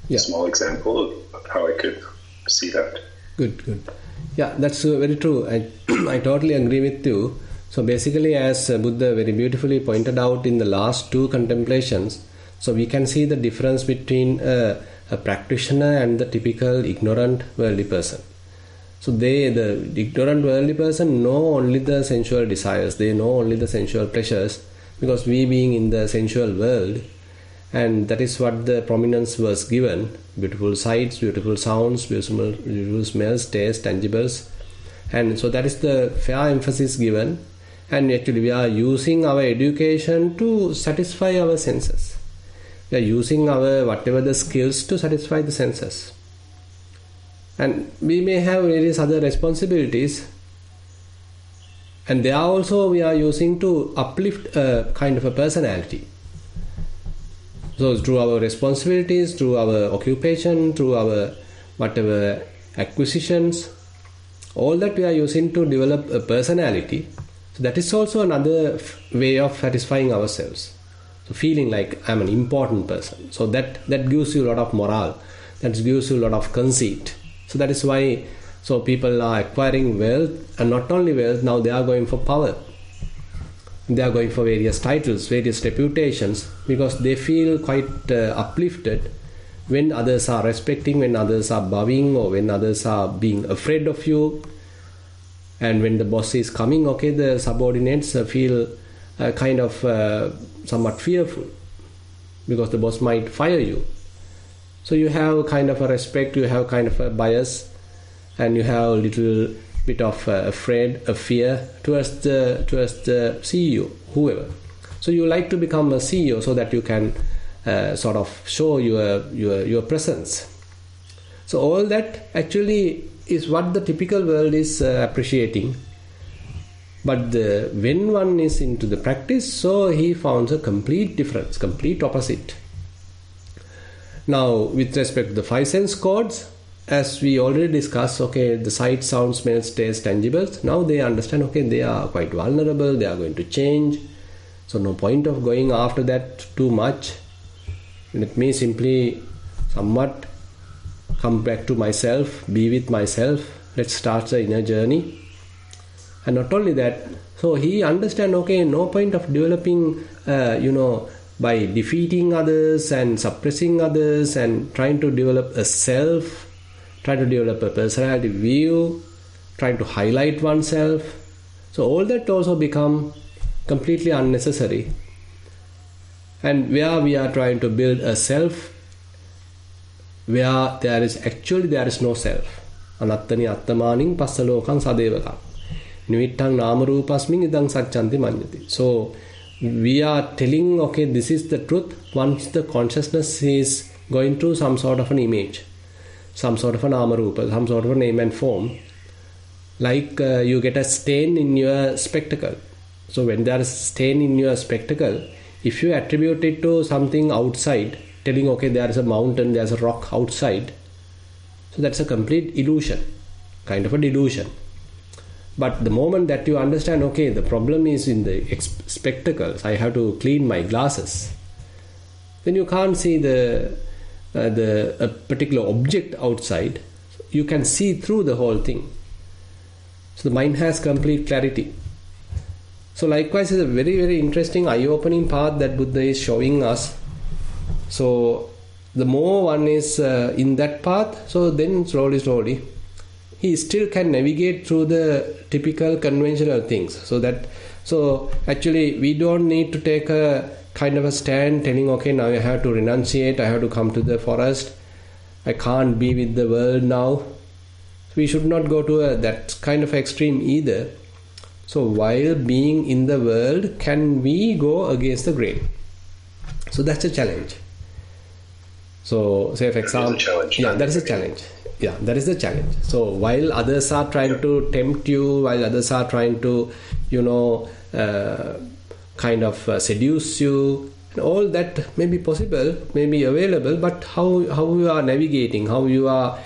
a small example of how I could see that. Good. Yeah, that's very true. I totally agree with you. So basically, as Buddha very beautifully pointed out in the last two contemplations. So we can see the difference between a practitioner and the typical ignorant worldly person. So the ignorant worldly person know only the sensual desires, they know only the sensual pleasures, because we being in the sensual world, and that is what the prominence was given. Beautiful sights, beautiful sounds, beautiful smells, tastes, tangibles. And so that is the fair emphasis given. And actually we are using our education to satisfy our senses. We are using our whatever the skills to satisfy the senses, and we may have various other responsibilities, and there also we are using to uplift a kind of a personality. So through our responsibilities, through our occupation, through our whatever acquisitions, all that we are using to develop a personality. So that is also another way of satisfying ourselves. So feeling like I'm an important person. So that gives you a lot of morale. That gives you a lot of conceit. So that is why people are acquiring wealth, and not only wealth, now they are going for power. They are going for various titles, various reputations, because they feel quite uplifted when others are respecting, when others are bowing, or when others are being afraid of you. And when the boss is coming, the subordinates feel kind of somewhat fearful, because the boss might fire you. So you have kind of a respect, you have kind of a bias, and you have a little bit of a fear towards the CEO, whoever. So you like to become a CEO so that you can sort of show your presence. So all that actually is what the typical world is appreciating. But when one is into the practice, so he finds a complete difference, complete opposite. Now, with respect to the five sense codes, as we already discussed, the sight, sound, smells, taste, tangibles, now they understand, they are quite vulnerable, they are going to change. So no point of going after that too much. Let me simply somewhat come back to myself, be with myself, let's start the inner journey. And not only that, so he understands, no point of developing, by defeating others and suppressing others and trying to develop a self, trying to develop a personality view, trying to highlight oneself. So all that also become completely unnecessary. And where we are trying to build a self, where there is no self. Anattani attamaning passalokang sadevakang. Nivittang namarupasming idang satchanti manyati. So we are telling, this is the truth once the consciousness is going through some sort of an image, some sort of an namarupa, some sort of a name and form. Like you get a stain in your spectacle. So when there is a stain in your spectacle, if you attribute it to something outside, telling, there is a mountain, there is a rock outside, so that's a complete illusion, kind of a delusion. But the moment that you understand, the problem is in the spectacles, I have to clean my glasses, then you can't see a particular object outside, you can see through the whole thing. So the mind has complete clarity. So likewise, it's a very, very interesting eye-opening path that Buddha is showing us. So the more one is in that path, so then slowly he still can navigate through the typical conventional things. So actually we don't need to take a kind of a stand telling, okay, now I have to renunciate, I have to come to the forest, I can't be with the world now. We should not go to that kind of extreme either. So while being in the world, can we go against the grain? So that's a challenge. So say for example, that is a challenge. Yeah, that is the challenge. So while others are trying to tempt you, while others are trying to, kind of seduce you, and all that may be possible, may be available, but how you are navigating, how you are,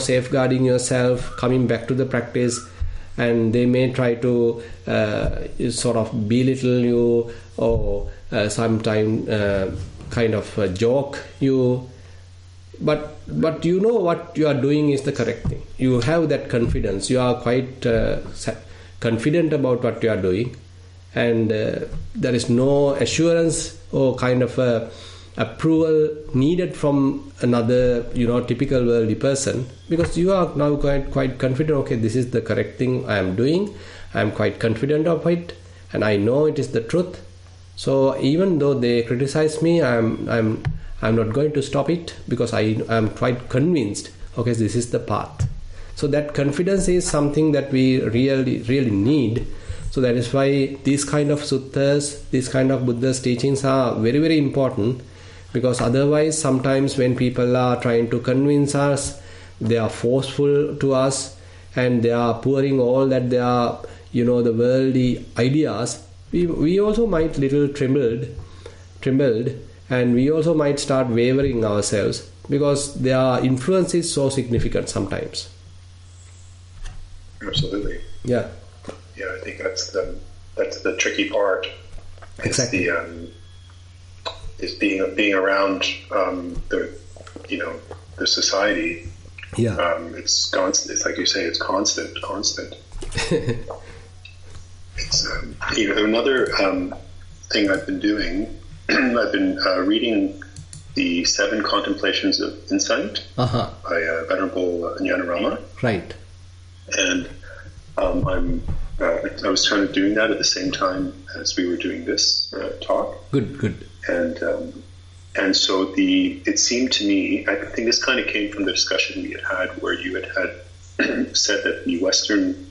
safeguarding yourself, coming back to the practice, and they may try to sort of belittle you or sometimes kind of joke you. But you know what you are doing is the correct thing. You have that confidence. You are quite confident about what you are doing, and there is no assurance or kind of approval needed from another, typical worldly person, because you are now quite confident. Okay, this is the correct thing I am doing. I am quite confident of it, and I know it is the truth. So even though they criticize me, I'm not going to stop it, because I am quite convinced, okay, this is the path. So that confidence is something that we really need. So that is why these kind of suttas, these kind of Buddha's teachings are very, very important, because otherwise sometimes when people are trying to convince us, they are forceful to us, and they are pouring all that they are, the worldly ideas, we also might little trembled, and we also might start wavering ourselves, because their influence is so significant sometimes. Absolutely. Yeah, I think that's the tricky part. Exactly. Is being around the society. Yeah. It's constant. It's like you say. It's constant. It's another thing I've been doing. I've been reading the 7 Contemplations of Insight by Venerable Nissarana. Right. And I was kind of doing that at the same time as we were doing this talk. Good. And so it seemed to me, I think this kind of came from the discussion we had where you had said that the Western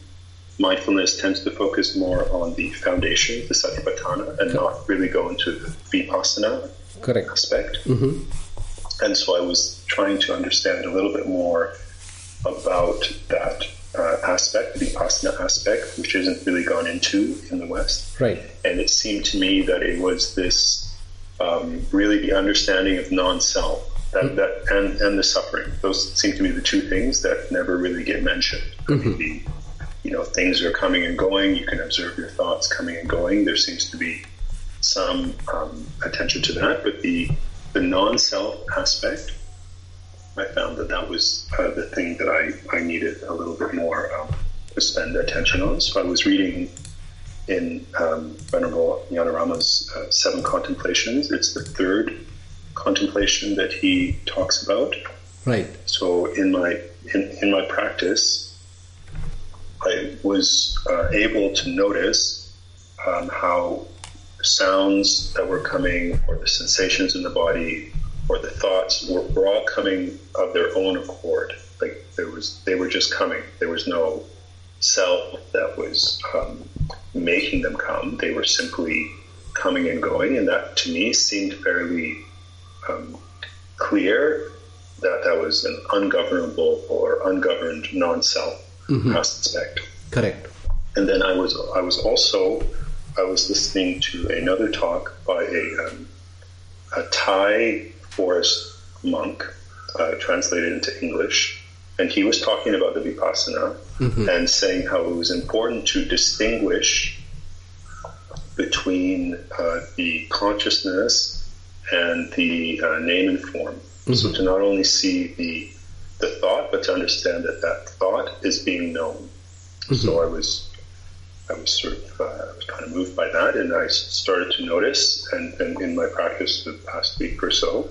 mindfulness tends to focus more on the foundation, the Satipatthana, and not really go into the Vipassana aspect. Mm-hmm. And so I was trying to understand a little bit more about that aspect, the Vipassana aspect, which isn't really gone into in the West. Right. And it seemed to me that it was this really the understanding of non-self and the suffering. Those seem to be the 2 things that never really get mentioned. Mm-hmm. Things are coming and going. You can observe your thoughts coming and going. There seems to be some attention to that, but the non-self aspect, I found that was the thing that I needed a little bit more to spend attention on. So I was reading in Venerable Nissarana's 7 Contemplations. It's the 3rd contemplation that he talks about. Right. So in my practice, I was able to notice how sounds that were coming, or the sensations in the body, or the thoughts were all coming of their own accord. Like they were just coming. There was no self that was making them come. They were simply coming and going, and that to me seemed fairly clear that was an ungovernable or ungoverned non-self aspect. Correct. And then I was listening to another talk by a Thai forest monk, translated into English, and he was talking about the Vipassana and saying how it was important to distinguish between the consciousness and the name and form. So to not only see the the thought, but to understand that that thought is being known. So I was sort of I was kind of moved by that, and I started to notice, and in my practice the past week or so,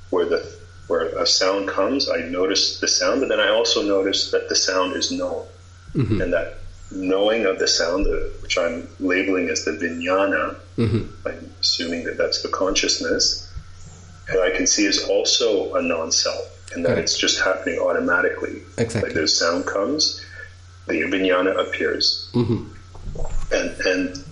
where a sound comes, I notice the sound, but then I also notice that the sound is known, and that knowing of the sound, which I'm labeling as the vijnana, I'm assuming that that's the consciousness, and I can see is also a non-self, and that it's just happening automatically. Exactly. Like the sound comes, the vijnana appears, and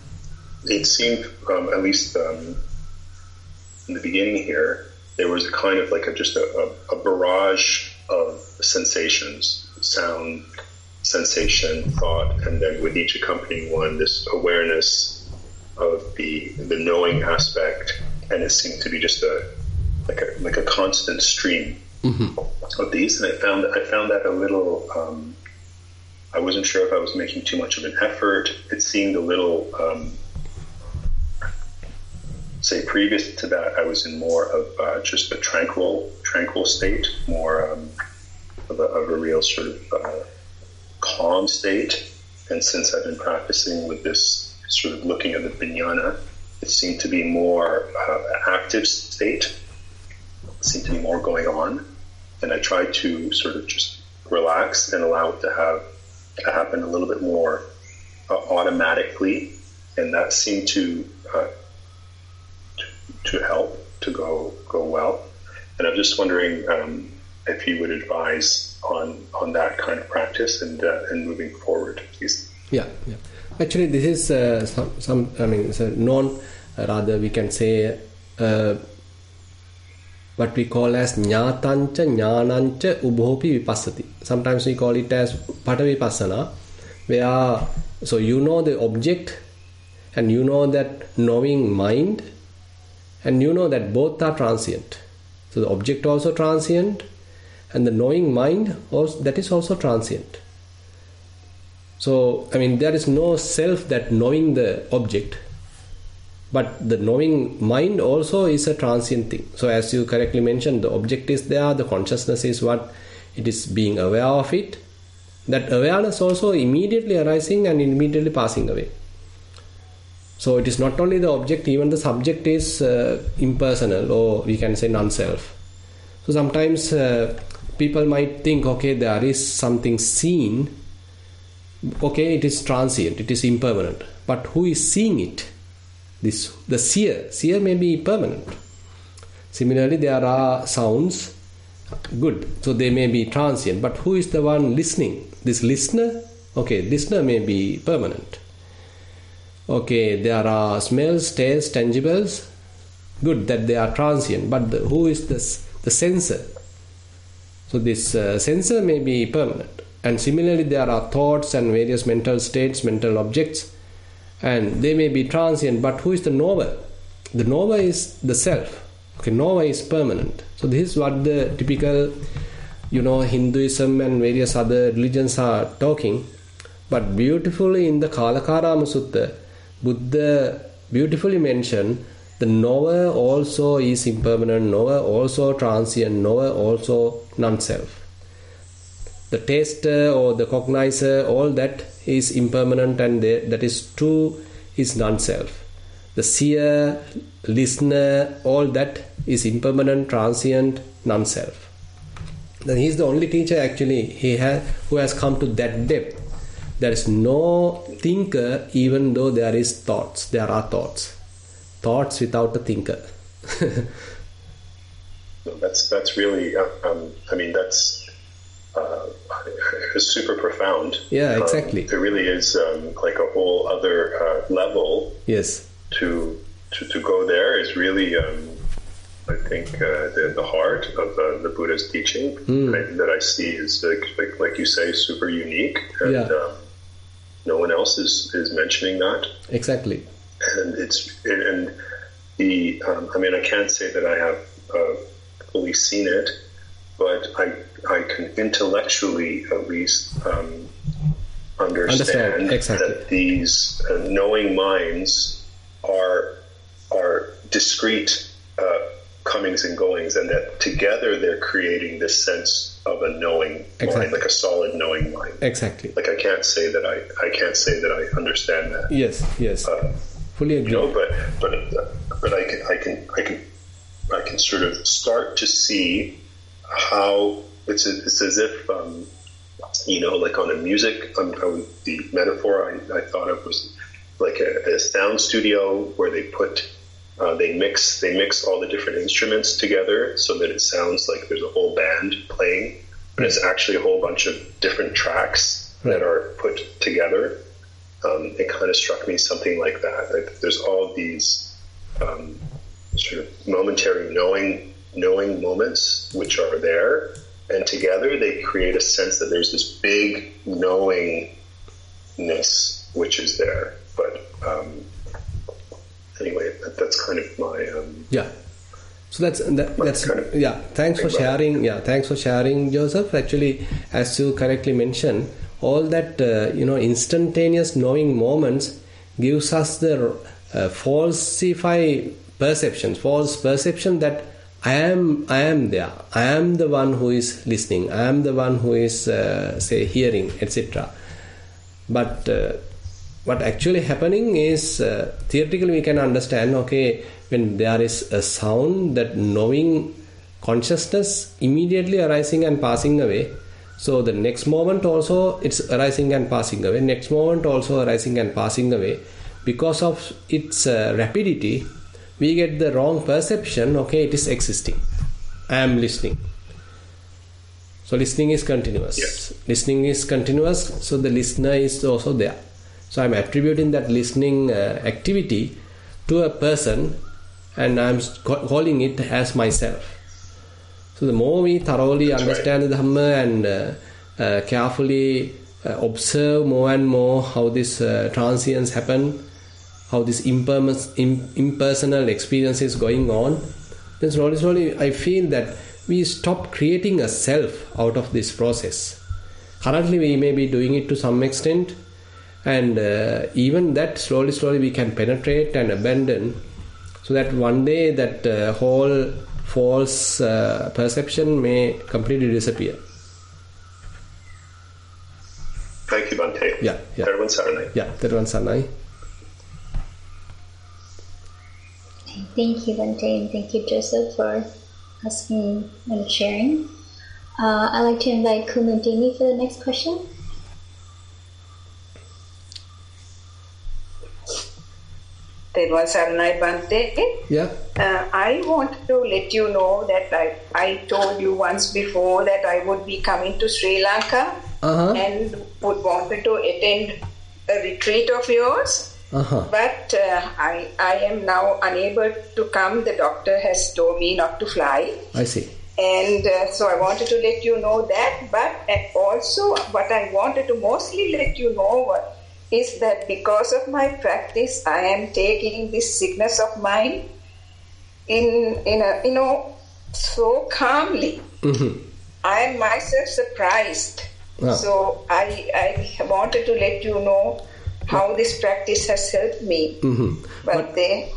it seemed, at least in the beginning here, there was a kind of like just a barrage of sensations, sound, sensation, thought, and then with each accompanying one, this awareness of the knowing aspect, and it seemed to be just like a constant stream of these. And I found that a little. I wasn't sure if I was making too much of an effort. It seemed a little. Say previous to that, I was in more of just a tranquil state, more of a real sort of calm state. And since I've been practicing with this sort of looking at the vijnana, it seemed to be more active state. It seemed to be more going on, and I tried to sort of just relax and allow it to happen a little bit more automatically, and that seemed to help to go well. And I'm just wondering if you would advise on that kind of practice and moving forward, please. Yeah. Actually, this is some. I mean, it's a known. Rather, we can say what we call as jnatancha jnanancha ubhopi vipassati. Sometimes we call it as patavipassana, where so you know the object, and you know that knowing mind, and you know that both are transient. So the object also transient, and the knowing mind also, that is also transient. So I mean, there is no self that knowing the object, but the knowing mind also is a transient thing. So as you correctly mentioned, the object is there, the consciousness is what it is being aware of it. That awareness also immediately arising and immediately passing away. So it is not only the object, even the subject is impersonal, or we can say non-self. So sometimes people might think, okay, there is something seen, okay, it is transient, it is impermanent, but who is seeing it? The seer may be permanent. Similarly, there are sounds, good, so they may be transient, but who is the one listening? This listener? Okay, listener may be permanent. Okay, there are smells, tastes, tangibles, good, that they are transient, but who is the sensor? So this sensor may be permanent. And similarly, there are thoughts and various mental states, mental objects, and they may be transient, but who is the knower? The knower is the self. Okay, knower is permanent. So this is what the typical, Hinduism and various other religions are talking. But beautifully in the Kalakarama Sutta, Buddha beautifully mentioned the knower also is impermanent, knower also transient, knower also non-self. The taster or the cognizer, all that is impermanent, and that is true, is non-self. The seer, listener, all that is impermanent, transient, non-self. Then he is the only teacher actually who has come to that depth. There is no thinker, even though there is thoughts. There are thoughts. Thoughts without a thinker. That's really. That's super profound. Yeah, exactly. It really is like a whole other level. Yes. To go there is really, I think, the heart of the Buddha's teaching that I see is like you say, super unique, and no one else is mentioning that. Exactly. And I can't say that I have fully seen it, but I can intellectually at least understand exactly. that these knowing minds are discrete comings and goings, and that together they're creating this sense of a knowing mind, like a solid knowing mind. Exactly. Like I can't say that I understand that. Yes. Fully agree. But I can sort of start to see how it's as if like on a music. The metaphor I thought of was like a sound studio where they mix all the different instruments together so that it sounds like there's a whole band playing, but it's actually a whole bunch of different tracks that are put together. It kind of struck me something like that. Like there's all these sort of momentary knowing moments which are there, and together they create a sense that there's this big knowingness which is there. But anyway, that's kind of my So that's kind of Thanks for sharing. Thanks for sharing, Joseph. Actually, as you correctly mentioned, all that instantaneous knowing moments gives us the false perception that I am there. I am the one who is listening. I am the one who is hearing, etc. But what actually happening is theoretically we can understand, when there is a sound, that knowing consciousness immediately arising and passing away. So the next moment also it's arising and passing away. Next moment also arising and passing away. Because of its rapidity, we get the wrong perception. It is existing. I am listening. So listening is continuous. Yes. Listening is continuous. So the listener is also there. So I'm attributing that listening activity to a person, and I'm calling it as myself. So the more we thoroughly understand the Dhamma and carefully observe more and more how this transience happen, how this impersonal experience is going on, then slowly I feel that we stop creating a self out of this process. Currently we may be doing it to some extent, and even that slowly we can penetrate and abandon, so that one day that whole false perception may completely disappear. Thank you, Bhante. Yeah. Thero Saranai. Thero Saranai. Thank you, Bhante, and thank you, Joseph, for asking and sharing. I'd like to invite Kumudini for the next question. Thero Saranai, Bhante. Yeah. I want to let you know that I told you once before that I would be coming to Sri Lanka and would wanted to attend a retreat of yours. But I am now unable to come. The doctor has told me not to fly. I see. And so I wanted to let you know that. But also what I wanted to mostly let you know is that because of my practice, I am taking this sickness of mine so calmly. I am myself surprised. So I wanted to let you know how this practice has helped me.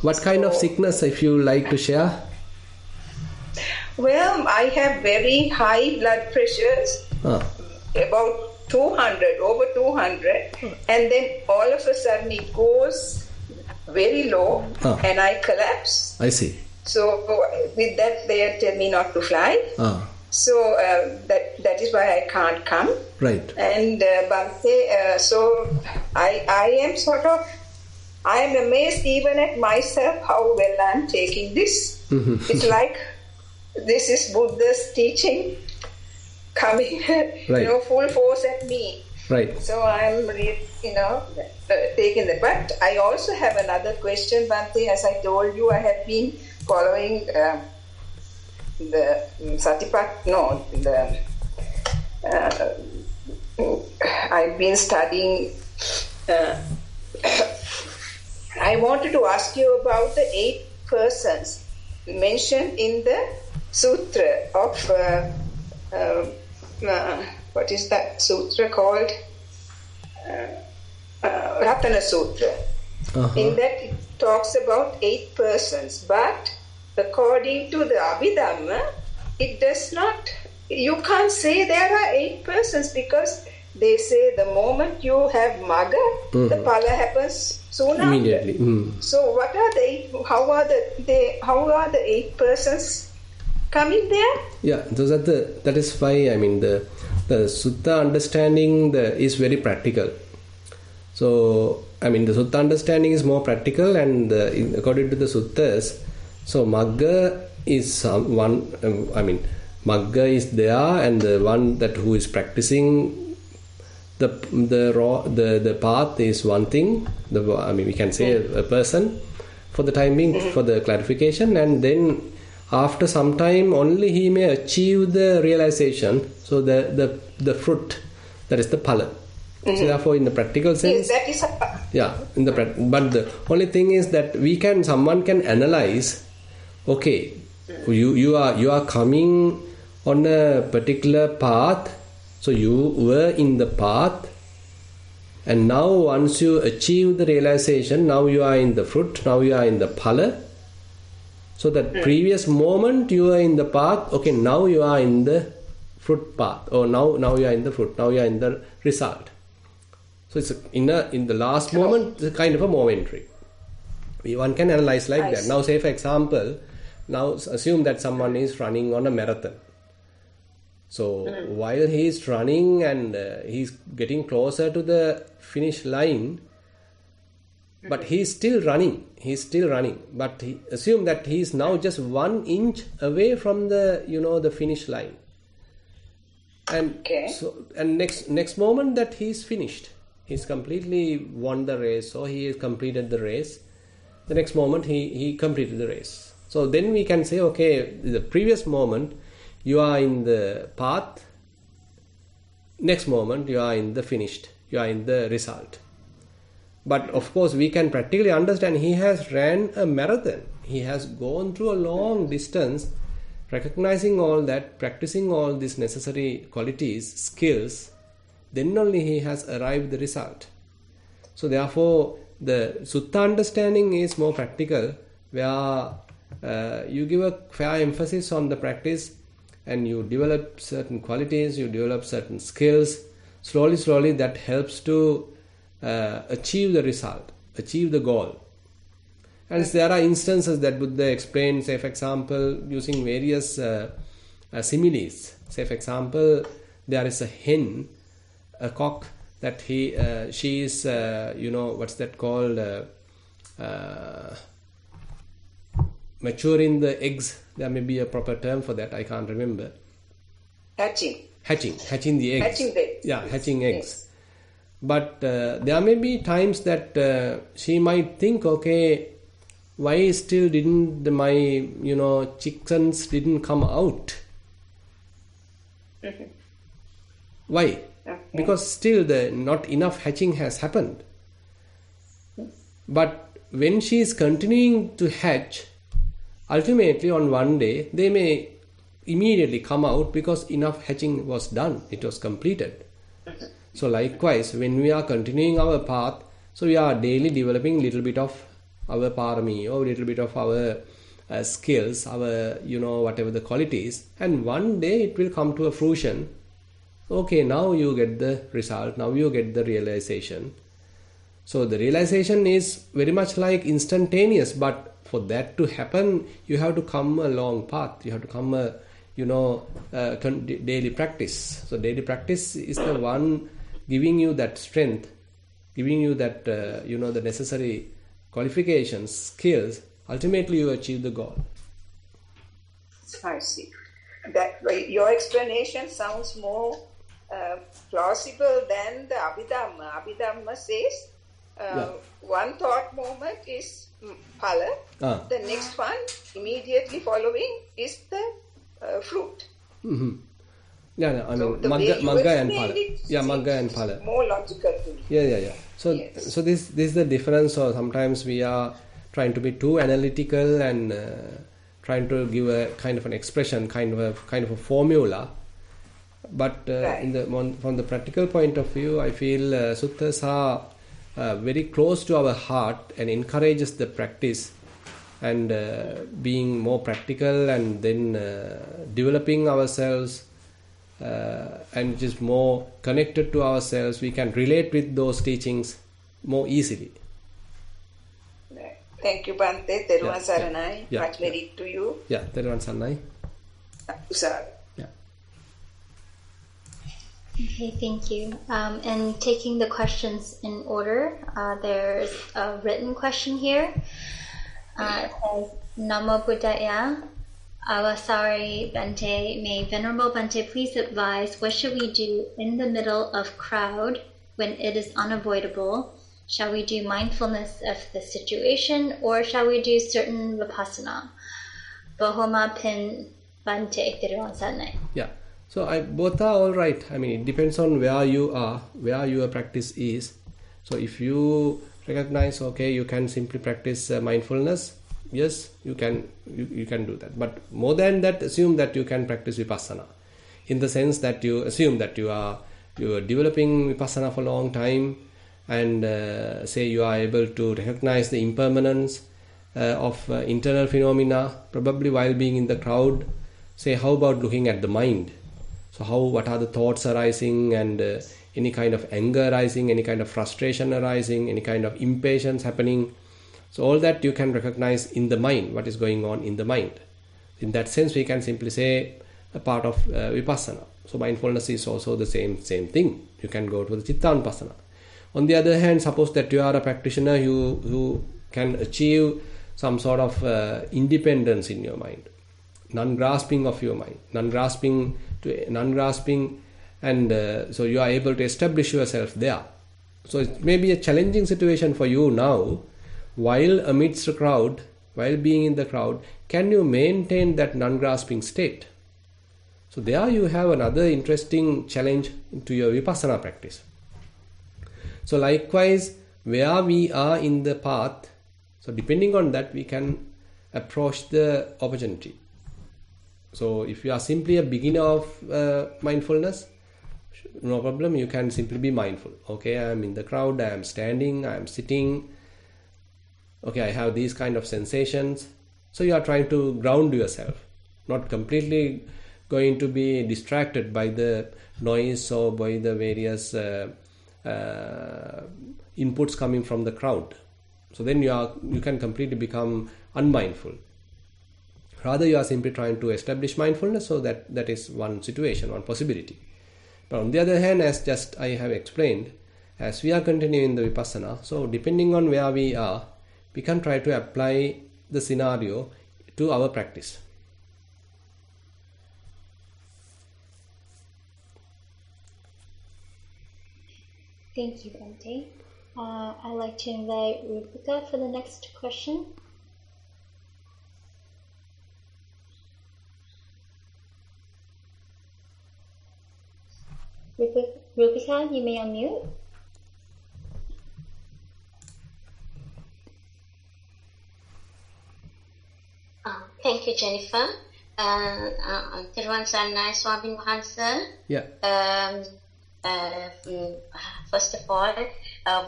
What kind of sickness, if you like to share? Well, I have very high blood pressures, about 200, over 200, and then all of a sudden it goes very low and I collapse. I see. So with that they tell me not to fly. So that is why I can't come. Right. And Bhante, so I am amazed even at myself how well I'm taking this. It's like this is Buddha's teaching coming, full force at me. Right. So I'm really, taking that. But I also have another question, Bhante. As I told you, I have been following I've been studying. I wanted to ask you about the 8 persons mentioned in the sutra of what is that sutra called? Ratana Sutra. In that it talks about 8 persons, but according to the Abhidhamma, it does not, you can't say there are 8 persons, because they say the moment you have Magga, the Phala happens soon immediately. After. So what are they? How are the 8 persons coming there? Yeah, that is why, I mean, the Sutta understanding is very practical. So, I mean, the Sutta understanding is more practical, and according to the Suttas, so Magga is one, Magga is there, and the one that who is practicing the path is one thing. We can say a person for the time being, for the clarification, and then after some time only he may achieve the realization. So the fruit, that is the phala. So therefore, in the practical sense, yes, that is but the only thing is that someone can analyze. Okay, you are coming on a particular path. So you were in the path, and now once you achieve the realization, now you are in the fruit, now you are in the phala. So that previous moment you are in the path, okay, now you are in the fruit path, or now you are in the fruit, now you are in the result. So it's in the last moment, it's kind of a momentary. One can analyze like that. Now say for example, now assume that someone is running on a marathon. So while he is running and he's getting closer to the finish line, but he's still running. But assume that he is now just 1 inch away from the finish line. And next moment that he's finished, he's completely won the race, so he has completed the race. The next moment he completed the race. So then we can say, okay, the previous moment you are in the path, next moment you are in the finished, you are in the result. But of course we can practically understand he has ran a marathon, he has gone through a long distance, recognizing all that, practicing all these necessary qualities, skills, then only he has arrived the result. So therefore the Sutta understanding is more practical, where you give a fair emphasis on the practice, and you develop certain qualities, you develop certain skills. Slowly that helps to achieve the result, achieve the goal. And there are instances that Buddha explained, say for example, using various similes. Say for example, there is a hen, a cock, that she is, what's that called, maturing the eggs. There may be a proper term for that, I can't remember. Hatching the eggs. Hatching the eggs. Yeah, hatching eggs. Yes. But there may be times that she might think, okay, why still didn't my chickens didn't come out? Why? Okay. Because still not enough hatching has happened. But when she is continuing to hatch, ultimately on one day they may immediately come out, because enough hatching was done, it was completed. So likewise, when we are continuing our path, so we are daily developing little bit of our parami, or little bit of our skills, our whatever the qualities, and one day it will come to a fruition. Okay, now you get the result, now you get the realization. So the realization is very much like instantaneous, but for that to happen, you have to come a long path. You have to come daily practice. So daily practice is the one giving you that strength, giving you that the necessary qualifications, skills. Ultimately, you achieve the goal. I see. That your explanation sounds more plausible than the Abhidhamma. Abhidhamma says one thought moment is phala. The next one, immediately following, is the fruit. Mm-hmm. Yeah, I mean, so Magga and phala. Yeah, Magga and phala. More logical to me. Yeah. So, yes. So this is the difference. So sometimes we are trying to be too analytical and trying to give a kind of an expression, kind of a formula. But from the practical point of view, I feel suttas are very close to our heart and encourages the practice and being more practical, and then developing ourselves and just more connected to ourselves, we can relate with those teachings more easily. Thank you, Bhante. Thero Saranai. Much merit to you. Yeah, Thero Saranai. Okay, thank you. And taking the questions in order, there's a written question here. It says, Namo Buddhaya, Avasari Bhante, may Venerable Bhante please advise what should we do in the middle of crowd when it is unavoidable? Shall we do mindfulness of the situation, or shall we do certain vipassana? Bahoma Pin Bhante Thero Saranai. Yeah. So both are all right. I mean, it depends on where you are, where your practice is. So if you recognize, okay, you can simply practice mindfulness, yes, you can do that. But more than that, assume that you can practice vipassana, in the sense that you assume that you are developing vipassana for a long time, and say you are able to recognize the impermanence of internal phenomena, probably while being in the crowd. Say, how about looking at the mind? So what are the thoughts arising, and any kind of anger arising, any kind of frustration arising, any kind of impatience happening. So all that you can recognize in the mind, what is going on in the mind. In that sense, we can simply say a part of vipassana. So mindfulness is also the same thing. You can go to the Chittanupassana. On the other hand, suppose that you are a practitioner who can achieve some sort of independence in your mind, non-grasping of your mind, non-grasping, and so you are able to establish yourself there. So it may be a challenging situation for you now, while amidst the crowd, while being in the crowd, can you maintain that non-grasping state? So there you have another interesting challenge to your vipassana practice. So likewise, where we are in the path, so depending on that, we can approach the opportunity. So if you are simply a beginner of mindfulness, no problem, you can simply be mindful. Okay, I am in the crowd, I am standing, I am sitting. Okay, I have these kind of sensations. So you are trying to ground yourself, not completely going to be distracted by the noise or by the various inputs coming from the crowd. So then you can completely become unmindful. Rather, you are simply trying to establish mindfulness, so that is one situation, one possibility. But on the other hand, as just I have explained, as we are continuing the vipassana, so depending on where we are, we can try to apply the scenario to our practice. Thank you, Bhante. I'd like to invite Rupika for the next question. Rupika, you may unmute. Thank you, Jennifer. Thero Saranai Swamin Wahanse. Yeah. First of all,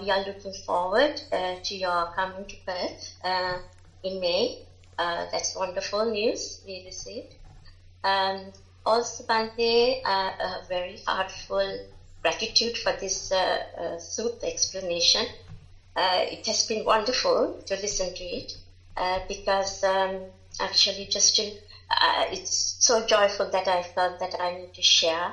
we are looking forward to your coming to Perth in May. That's wonderful news we received. Also, Bhante, a very heartful gratitude for this Sutta explanation. It has been wonderful to listen to it because actually it's so joyful that I felt that I need to share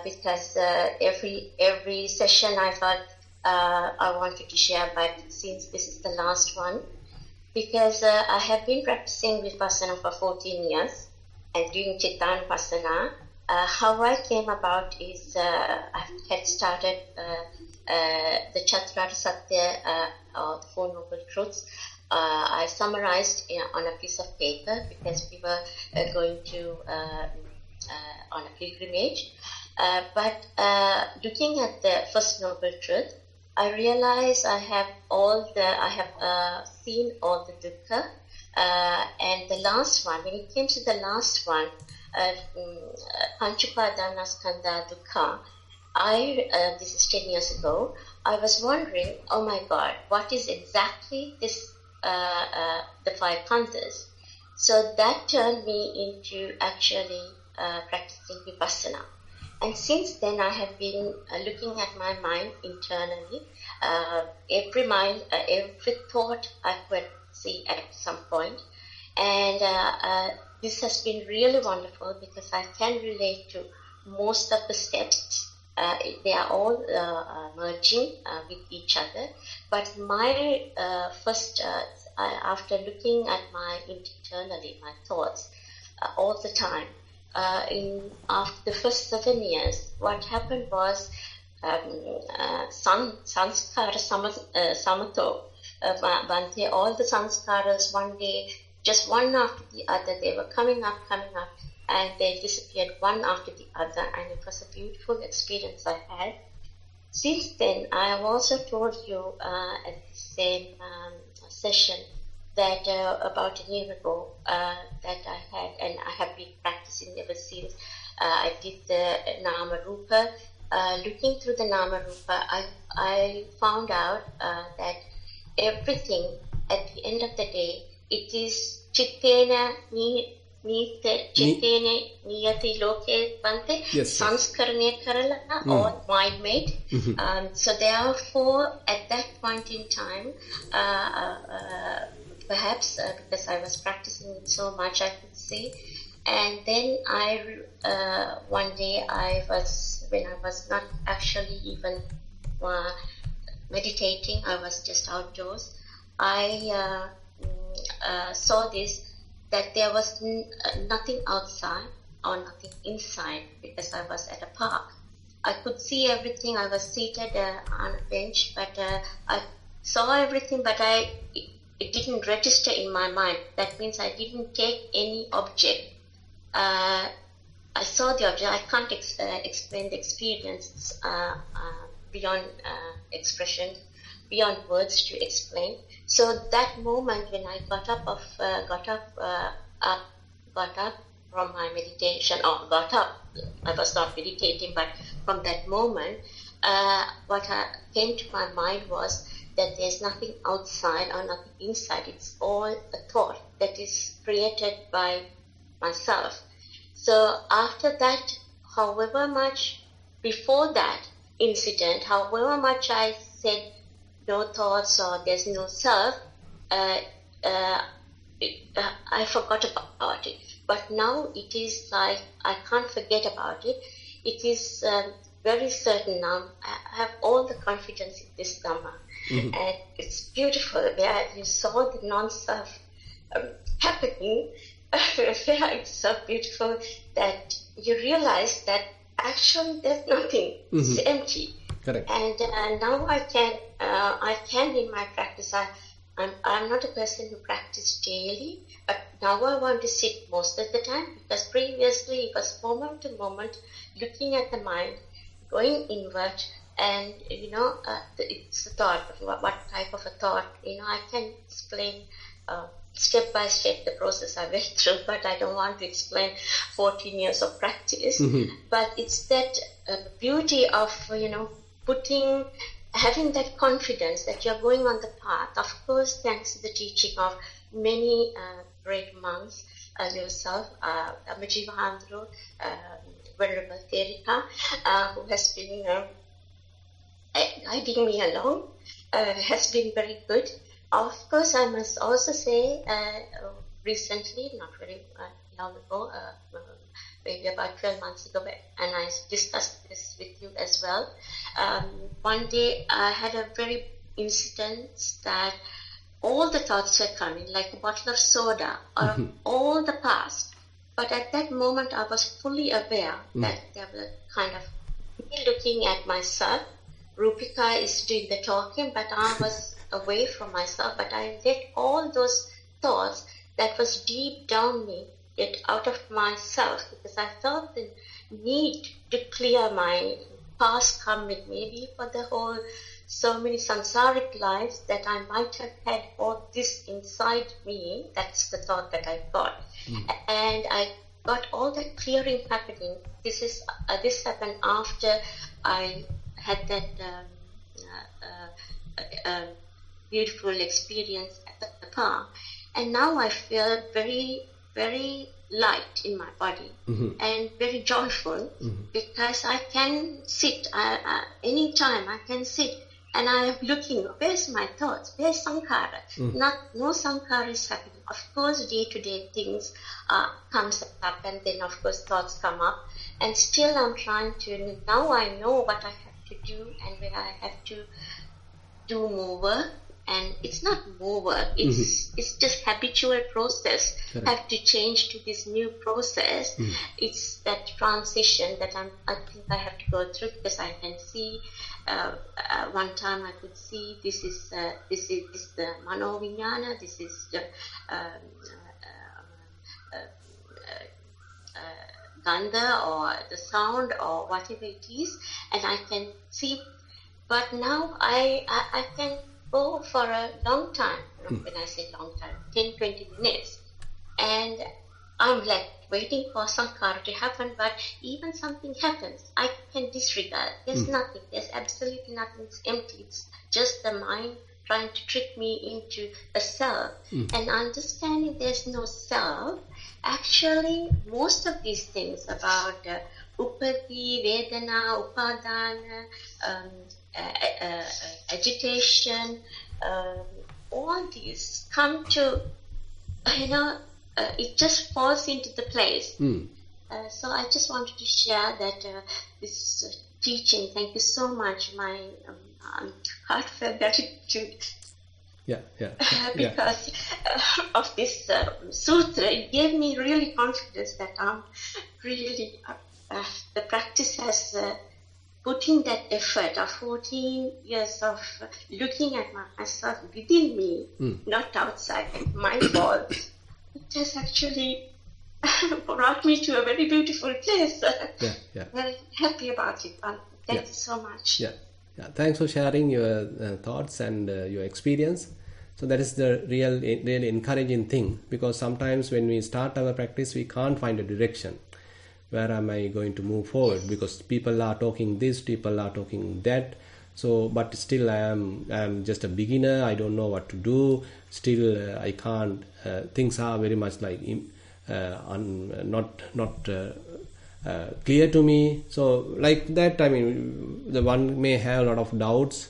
because every session I felt I wanted to share, but since this is the last one, because I have been practicing Vipassana for 14 years and doing Chittanupassana, how I came about is I had started the Chaturarya Satya, or the Four Noble Truths. I summarized on a piece of paper because we were going to on a pilgrimage. But looking at the First Noble Truth, I realized I have seen all the dukkha, and the last one, when it came to the last one, Panchupadanaskandha dukkha, this is 10 years ago, I was wondering, oh my God, what is exactly this the 5 khandhas. So that turned me into actually practicing Vipassana. And since then I have been looking at my mind internally. Every thought I could see at some point. And this has been really wonderful because I can relate to most of the steps. They are all merging with each other. But my first, after looking at internally, my thoughts all the time, after the first 7 years, what happened was sanskara samato, Bhante, all the sanskaras one day, just one after the other, they were coming up, and they disappeared one after the other, and it was a beautiful experience I had. Since then, I have also told you at the same session that about a year ago that I had, and I have been practicing ever since. I did the Nama Rupa. Looking through the Nama Rupa, I found out that everything at the end of the day, it is chittena niyati loke bante, sanskarane karala, or mind made. So therefore, at that point in time, perhaps because I was practicing it so much, I could say. And then one day when I was not actually even meditating, I was just outdoors, I saw this, that there was nothing outside or nothing inside, because I was at a park. I could see everything. I was seated on a bench, but I saw everything, but it didn't register in my mind. That means I didn't take any object. I saw the object. I can't explain the experience beyond expression, beyond words to explain. So that moment when I got up from my meditation, I was not meditating, but from that moment, what came to my mind was that there's nothing outside or nothing inside. It's all a thought that is created by myself. So after that, however much before that incident, however much I said no thoughts or there's no self, I forgot about it. But now it is like I can't forget about it. It is very certain now. I have all the confidence in this Dhamma. And it's beautiful where you saw the non-self happening. It's so beautiful that you realize that actually there's nothing. It's empty. Correct. And now I can in my practice. I'm not a person who practices daily, but now I want to sit most of the time, because previously it was moment to moment, looking at the mind, going inward, and it's a thought. What type of a thought? I can explain step by step the process I went through, but I don't want to explain 14 years of practice. But it's that beauty of having that confidence that you're going on the path. Of course, thanks to the teaching of many great monks, yourself, Amajiva Handro, Venerable Thero, who has been guiding me along, has been very good. Of course, I must also say, recently, not very long ago, maybe about 12 months ago, and I discussed this with you as well. One day I had a very incident that all the thoughts were coming, like a bottle of soda, or all the past. But at that moment I was fully aware that there were kind of me looking at myself. Rupika is doing the talking, but I was away from myself. But I let all those thoughts that was deep down me get out of myself, because I felt the need to clear my past karmic, maybe for the whole so many samsaric lives, that I might have had all this inside me. That's the thought that I got. And I got all that clearing happening. This happened after I had that beautiful experience at the calm. And now I feel very, very light in my body and very joyful because I can sit anytime. I can sit and I am looking, where's my thoughts? Where's sankhara? No sankhara is happening. Of course, day-to-day things comes up, and then of course thoughts come up. And still I'm trying to, now I know what I have to do and where I have to do more. And it's not mover, it's just habitual process. Correct. Have to change to this new process. It's that transition that I think I have to go through, because I can see one time I could see this is the mano vinyana, this is the gandha or the sound or whatever it is, and I can see. But now I can go for a long time. When I say long time, 10-20 minutes, and I'm like waiting for sankhara to happen, but even something happens, I can disregard. There's nothing, there's absolutely nothing, it's empty. It's just the mind trying to trick me into a self. And understanding there's no self, actually most of these things about upadi, vedana, upadana, agitation, all these come to, it just falls into the place. So I just wanted to share that this teaching. Thank you so much. My heartfelt gratitude. Because of this sutra, it gave me really confidence that I'm really, the practice has put in that effort of 14 years of looking at myself within me, not outside, my fault. It has actually brought me to a very beautiful place. Very happy about it. Thank you so much. Thanks for sharing your thoughts and your experience. So that is the really encouraging thing, because sometimes when we start our practice, we can't find a direction. Where am I going to move forward? Because people are talking this, people are talking that. So, but still I am just a beginner. I don't know what to do. Still, I can't. Things are very much like not clear to me. So, like that, I mean, the one may have a lot of doubts,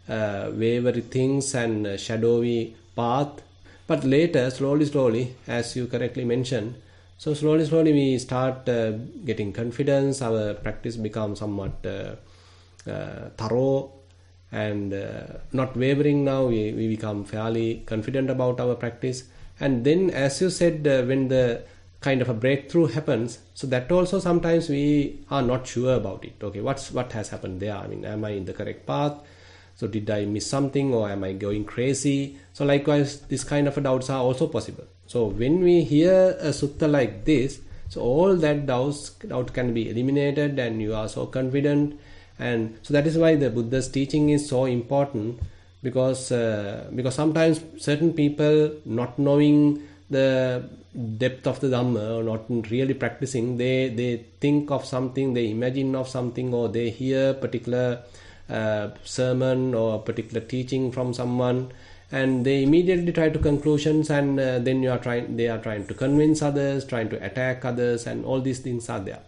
wavery things, and shadowy path. But later, slowly, as you correctly mentioned, so slowly we start getting confidence. Our practice becomes somewhat thorough and not wavering. Now we become fairly confident about our practice. And then, as you said, when the kind of a breakthrough happens, so that also sometimes we are not sure about it. Okay, what has happened there? I mean, am I in the correct path? So did I miss something, or am I going crazy? So likewise, this kind of doubts are also possible. So when we hear a sutta like this, so all that doubt can be eliminated, and you are so confident. And so that is why the Buddha's teaching is so important, because sometimes certain people, not knowing the depth of the Dhamma or not really practicing, they think of something, they imagine of something, or they hear particular sermon or particular teaching from someone, and they immediately try to conclusions, and then they are trying to convince others, trying to attack others, and all these things are there.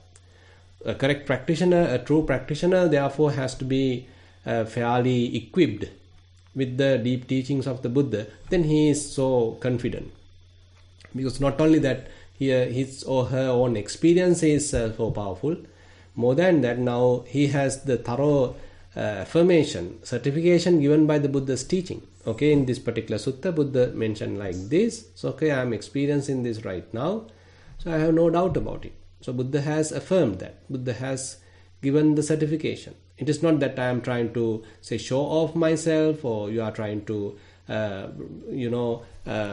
A correct practitioner, a true practitioner, therefore has to be fairly equipped with the deep teachings of the Buddha. Then he is so confident, because not only that, his or her own experience is so powerful. More than that, now he has the thorough affirmation, certification given by the Buddha's teaching. Okay, in this particular sutta, Buddha mentioned like this. So, okay, I am experiencing this right now, so I have no doubt about it. So Buddha has affirmed that. Buddha has given the certification. It is not that I am trying to say show off myself, or you are trying to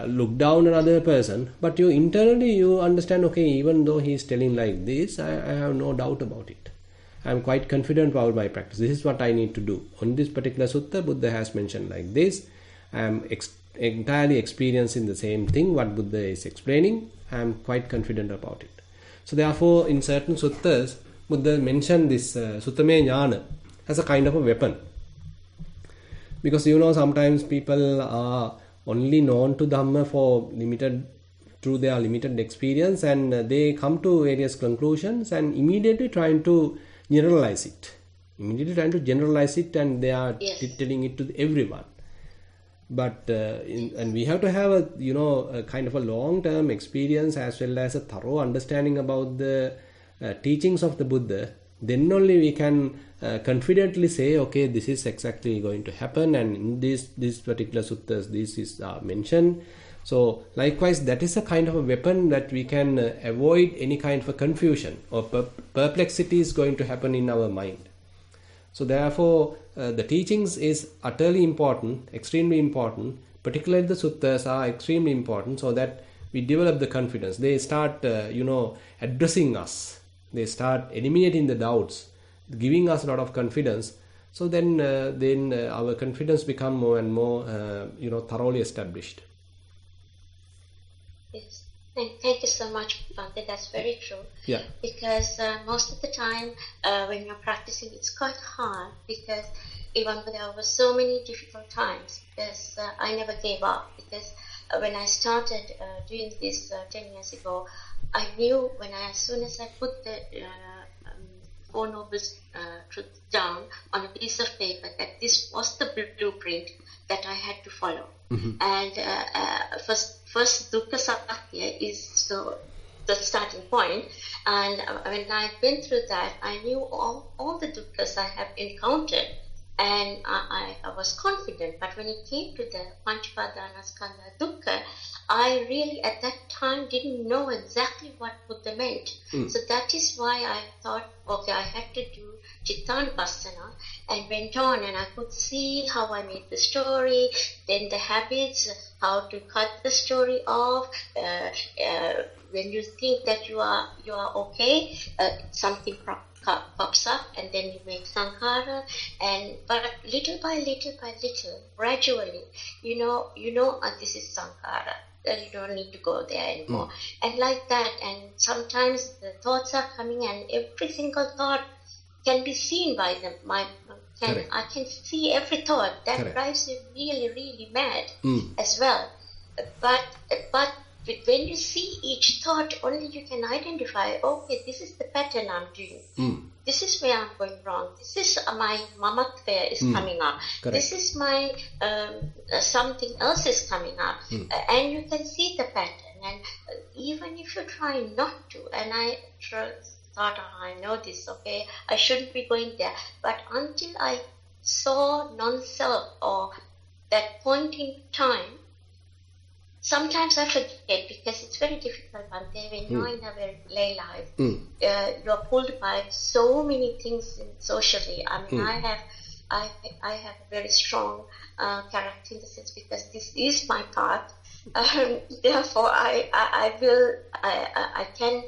look down another person, but you internally you understand, okay, even though he is telling like this, I have no doubt about it. I am quite confident about my practice. This is what I need to do. On this particular sutta, Buddha has mentioned like this. I am entirely experiencing the same thing what Buddha is explaining. I am quite confident about it. So therefore, in certain suttas, Buddha mentioned this suttame jnana as a kind of a weapon. Because sometimes people are only known to Dhamma through their limited experience, and they come to various conclusions and immediately trying to generalize it. And they are telling it to everyone. But and we have to have a kind of a long-term experience as well as a thorough understanding about the teachings of the Buddha. Then only we can confidently say, okay, this is exactly going to happen, and in this particular suttas this is mentioned. So likewise, that is a kind of a weapon that we can avoid any kind of a confusion or perplexity is going to happen in our mind. So therefore, the teachings is utterly important, extremely important. Particularly the suttas are extremely important, so that we develop the confidence. They start, addressing us. They start eliminating the doubts, giving us a lot of confidence. So then our confidence become more and more, thoroughly established. Yes. Thank you so much, Bhante. That's very true. Yeah. Because most of the time when you're practicing, it's quite hard, because even though there were so many difficult times, because I never gave up. Because when I started doing this 10 years ago, I knew as soon as I put the Four Noble Truths down on a piece of paper, that this was the blueprint that I had to follow. Mm-hmm. And first dukkha sakya is the starting point. And when I went through that, I knew all the dukkhas I have encountered, and I was confident. But when it came to the Panchapadanaskandha dukkha, I really at that time didn't know exactly what Buddha meant. So that is why I thought, okay, I had to do Dvayatanupassana, and went on, and I could see how I made the story, then the habits, how to cut the story off. When you think that you are okay, something pops up, and then you make sankhara, but little by little, gradually, you know, this is sankhara. That you don't need to go there anymore, and like that. And sometimes the thoughts are coming, and every single thought can be seen by them. I can see every thought. That Correct. drives me really, really mad as well. But when you see each thought, only you can identify, okay, this is the pattern I'm doing. This is where I'm going wrong. This is my mamatva is coming up. Correct. This is my something else is coming up. And you can see the pattern. And even if you try not to, and I thought, I know this, okay, I shouldn't be going there. But until I saw non-self, or that point in time, sometimes I forget, because it's very difficult, Bhante, when you're in a lay life, you're pulled by so many things socially. I mean, I have a very strong character in the sense, because this is my path. Therefore, I can.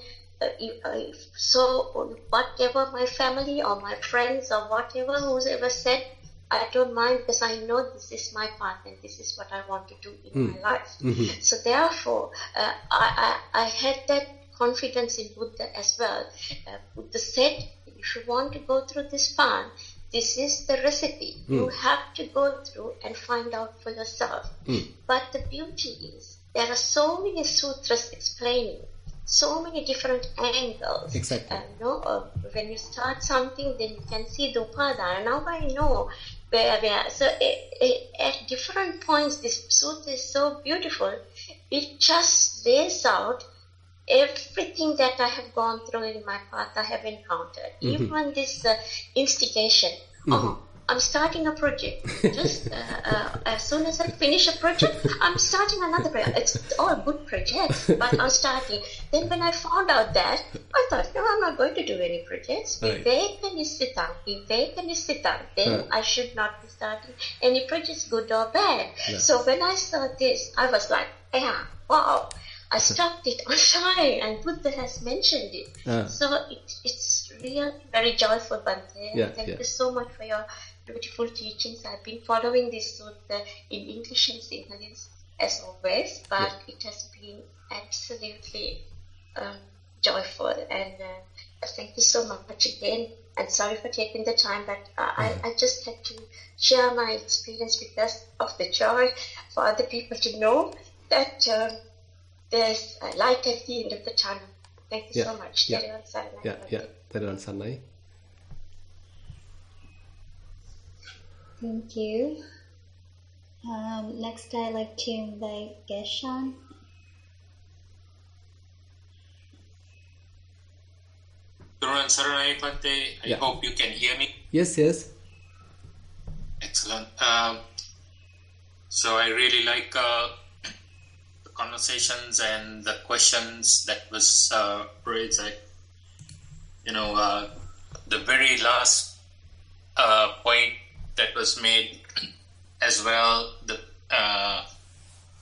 So whatever my family or my friends or whatever, who's ever said, I don't mind, because I know this is my path and this is what I want to do in my life. So therefore, I had that confidence in Buddha as well. Buddha said, if you want to go through this path, this is the recipe. You have to go through and find out for yourself. But the beauty is, there are so many sutras explaining so many different angles. Exactly. When you start something, then you can see the upadana. Now I know where. So at different points, this sutta is so beautiful. It just lays out everything that I have gone through in my path, I have encountered. Even this instigation. I'm starting a project. Just as soon as I finish a project, I'm starting another project. It's all good projects, but I'm starting. Then when I found out that, I thought, no, I'm not going to do any projects. Viveka Nissarana. Then I should not be starting any projects, good or bad. So when I saw this, I was like, yeah, wow. I stopped it on time, and Buddha has mentioned it. So it's really very joyful, Bhante. Thank you so much for your beautiful teachings. I've been following this sutta in English and Sinhalese as always, but it has been absolutely joyful. And thank you so much again And sorry for taking the time, but I just had to share my experience because of the joy for other people to know that there's a light at the end of the tunnel. Thank you so much. Thero Sanai. Thank you. Next, I'd like to invite Geshan. Saranai Pante, I hope you can hear me. Yes. Excellent. So I really like the conversations and the questions that was raised. The very last point that was made as well,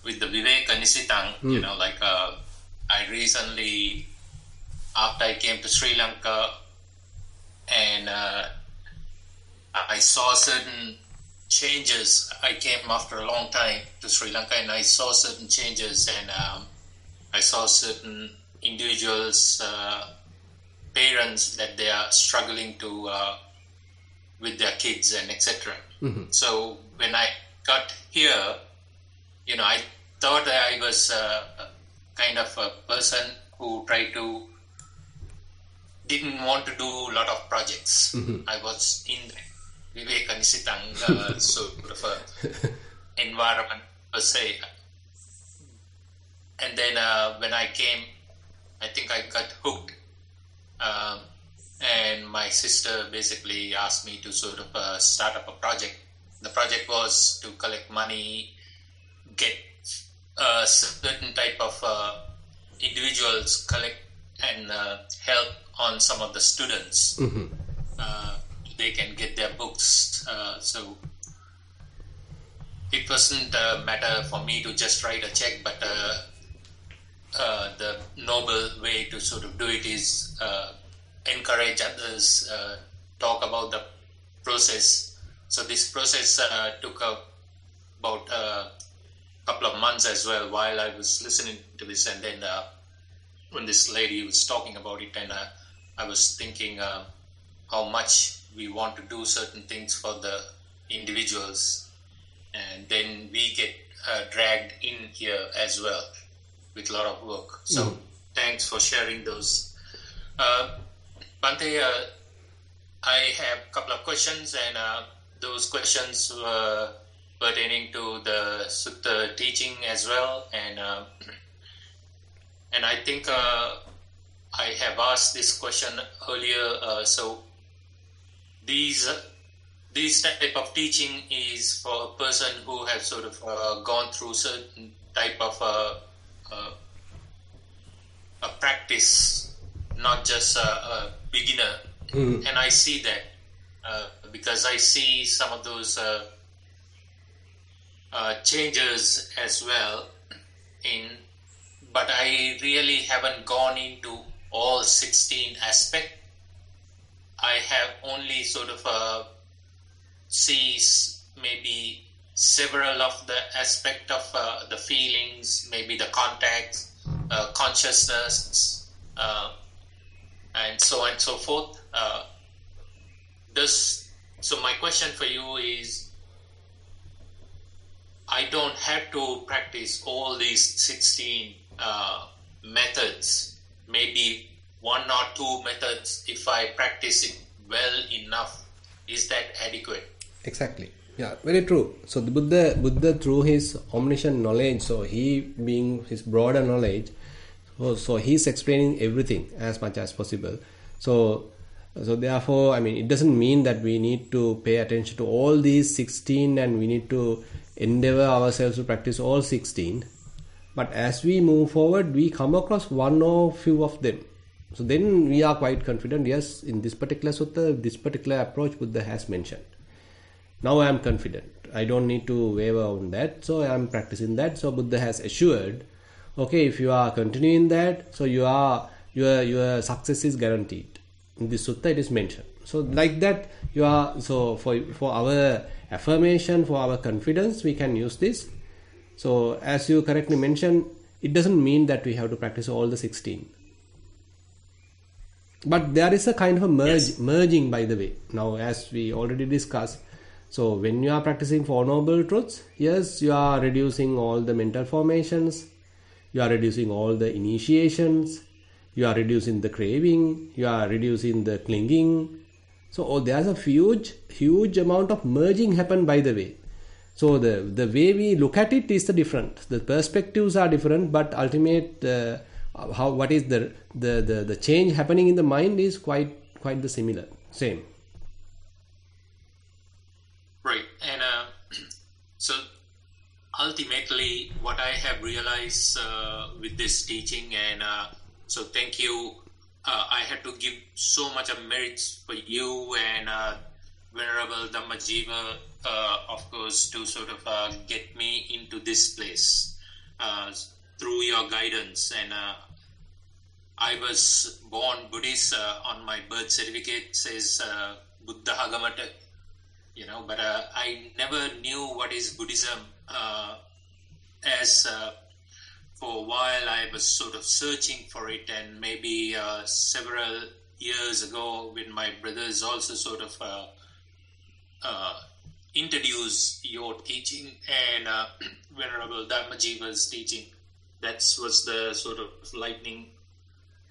with the Viveka Nisitang, I recently, after I came to Sri Lanka, and I saw certain changes. I came after a long time to Sri Lanka, and I saw certain changes, and I saw certain individuals, parents, that they are struggling to with their kids and etc. So when I got here, I thought that I was kind of a person who didn't want to do a lot of projects. I was in Viveka Nisitang sort of a environment per se. And then when I came, I think I got hooked. And my sister basically asked me to sort of start up a project. The project was to collect money, get a certain type of individuals collect and help on some of the students. They can get their books. So it wasn't a matter for me to just write a check, but the noble way to sort of do it is encourage others, talk about the process. So this process took about a couple of months as well while I was listening to this, and then when this lady was talking about it, and I was thinking how much we want to do certain things for the individuals, and then we get dragged in here as well with a lot of work. So thanks for sharing those. Bhante, I have a couple of questions, and those questions were pertaining to the Sutta teaching as well, and I think I have asked this question earlier. So these type of teaching is for a person who has sort of gone through certain type of a practice, not just a beginner. And I see that because I see some of those changes as well but I really haven't gone into all 16 aspects. I have only sort of sees maybe several of the aspect of the feelings, maybe the contacts, consciousness, and so on and so forth. So my question for you is, I don't have to practice all these 16 methods. Maybe one or two methods, if I practice it well enough, is that adequate? Exactly. Yeah, very true. So the Buddha through his omniscient knowledge, so he being his broader knowledge, so he's explaining everything as much as possible. So therefore, I mean, it doesn't mean that we need to pay attention to all these 16 and we need to endeavor ourselves to practice all 16. But as we move forward, we come across one or few of them. So then we are quite confident, yes, in this particular sutta, this particular approach Buddha has mentioned. Now I am confident. I don't need to waver on that. So I am practicing that. So Buddha has assured, okay, if you are continuing that, so your success is guaranteed. In this sutta it is mentioned. So like that, so for our affirmation, for our confidence, we can use this. So as you correctly mentioned, it doesn't mean that we have to practice all the 16. But there is a kind of a merging, by the way. Now, as we already discussed, so when you are practicing Four Noble Truths, yes, you are reducing all the mental formations, you are reducing all the initiations, you are reducing the craving, you are reducing the clinging. So there's a huge amount of merging happen, by the way. So the way we look at it is the different. The perspectives are different, but ultimate what is the change happening in the mind is quite the same. Right, and so ultimately what I have realized with this teaching, and so thank you, I had to give so much of merits for you and Venerable Dhammajiva, of course, to sort of get me into this place through your guidance. And I was born Buddhist. On my birth certificate says Buddha Hagamata, but I never knew what is Buddhism. As for a while I was sort of searching for it, and maybe several years ago when my brothers also sort of introduced your teaching and Venerable Dhammajiva's teaching, that was the sort of lightning,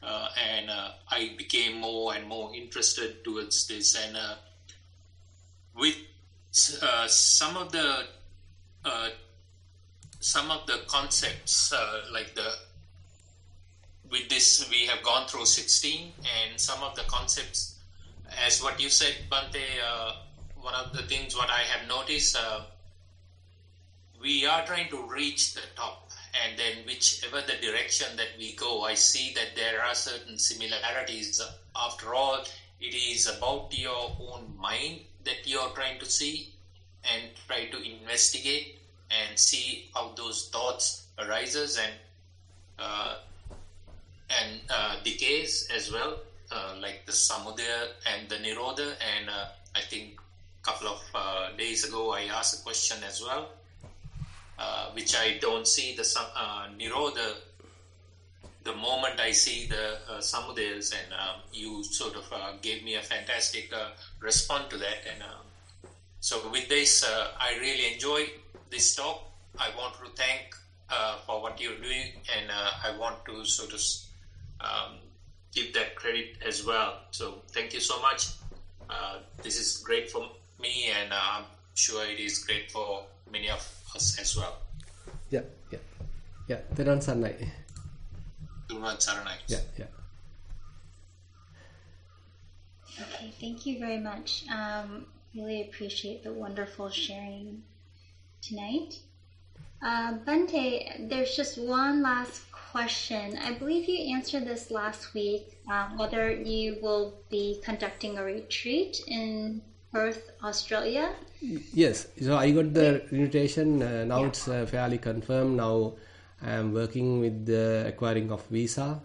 and I became more and more interested towards this, and with some of the concepts, with this we have gone through 16, and some of the concepts, as what you said, Bhante, one of the things what I have noticed, we are trying to reach the top, and then whichever the direction that we go, I see that there are certain similarities. After all, it is about your own mind that you are trying to see and try to investigate and see how those thoughts arises and decays as well, like the samudaya and the nirodha. And I think a couple of days ago I asked a question as well, which I don't see the nirodha the moment I see the samudayas, and you sort of gave me a fantastic response to that. And so with this, I really enjoy this talk. I want to thank for what you're doing, and I want to sort of give that credit as well. So thank you so much. This is great for me, and I'm sure it is great for many of us as well. Yeah. Thero Saranai. Yeah. Okay, thank you very much. Really appreciate the wonderful sharing tonight. Bhante, there's just one last question. I believe you answered this last week, whether you will be conducting a retreat in Perth, Australia. Yes, so I got the invitation. Now it's fairly confirmed. Now I am working with the acquiring of visa.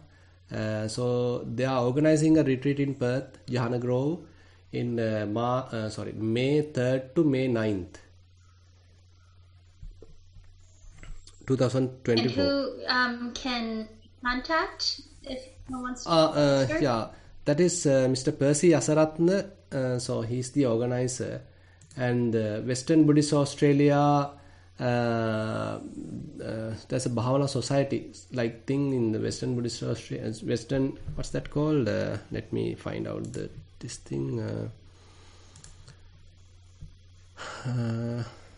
So they are organizing a retreat in Perth, Jahana Grove, in May 3rd to May 9th. 2024. And who can contact if no one's to that is Mr. Percy Asaratna. So he's the organizer. And Western Buddhist Australia, there's a Bhavana Society like thing in the Western Buddhist Australia. Western, what's that called? Let me find out this thing.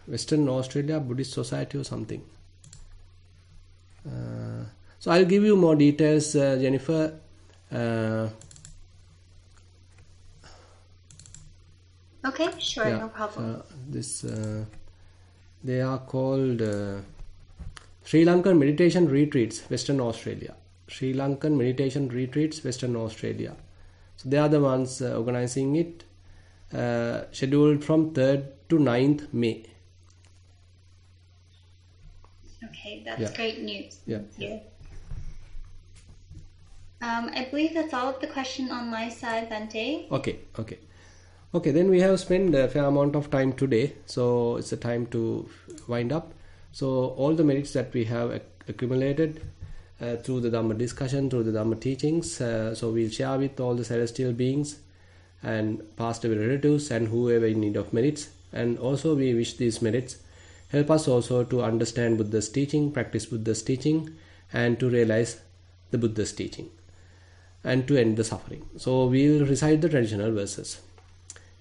Western Australia Buddhist Society or something. So I'll give you more details, Jennifer. Okay, sure, no problem. They are called Sri Lankan Meditation Retreats, Western Australia. Sri Lankan Meditation Retreats, Western Australia. So they are the ones organizing it. Scheduled from 3rd to 9th May. Okay, that's great news. Yeah. I believe that's all of the question on my side, Bhante. Okay, then we have spent a fair amount of time today, so it's a time to wind up. So all the merits that we have accumulated, through the Dhamma discussion, through the Dhamma teachings. So we'll share with all the celestial beings and past away relatives and whoever in need of merits. And also we wish these merits help us also to understand Buddha's teaching, practice Buddha's teaching, and to realize the Buddha's teaching, and to end the suffering. So we will recite the traditional verses.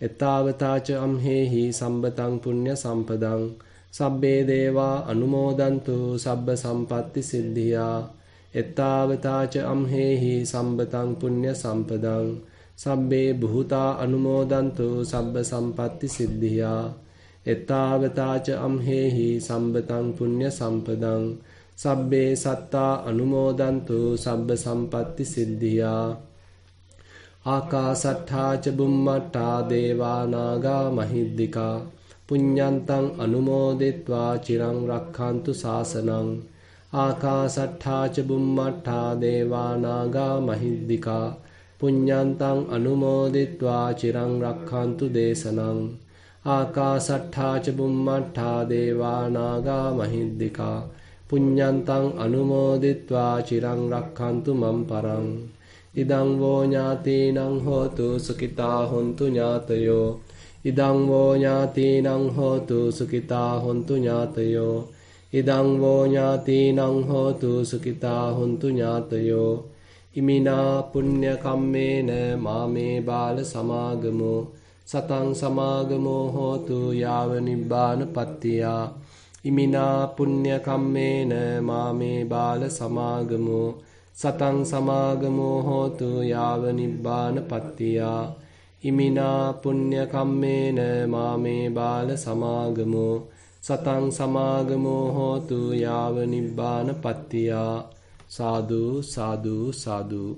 Ettavatacha amhehi sambatang punya sampadang sabbe deva anumodantu sabba sampatti siddhiya. Ettavatacha amhehi sambatang punya sampadang sabbe bhuta anumodantu sabba sampatti siddhiya. Ettavatacha amhehi sambatang punya sampadang sabbe satta anumodantu sabba sampatti siddhiya. Akasattha ca bummatta deva naga mahiddika punyantang anumoditva chirang rakkhantu sasanang. Akasattha ca bummatta deva naga mahiddika punyantang anumoditva chirang rakkhantu desanang. Akasattha ca bummatta deva naga mahiddika punyantang anumoditva chirang rakkhantu mamparang. Idang vo ñātīnaṁ hotu sukitā hontu ñātayo. Idang vo ñātīnaṁ hotu sukitā hontu ñātayo. Idang vo ñātīnaṁ hotu sukitā hontu ñātayo. Imina punya kammena māme bāla samāgamo satang samāgamo hotu yāva nibbāna pattiyā. Imina punya kammena māme bāla samāgamo satang samāgamo hotu yāva nibbāna pattiyā. Imina punya kammena māme bāla samāgamo satang samāgamo hotu yāva nibbāna pattiyā. Sadhu, sadhu, sadhu.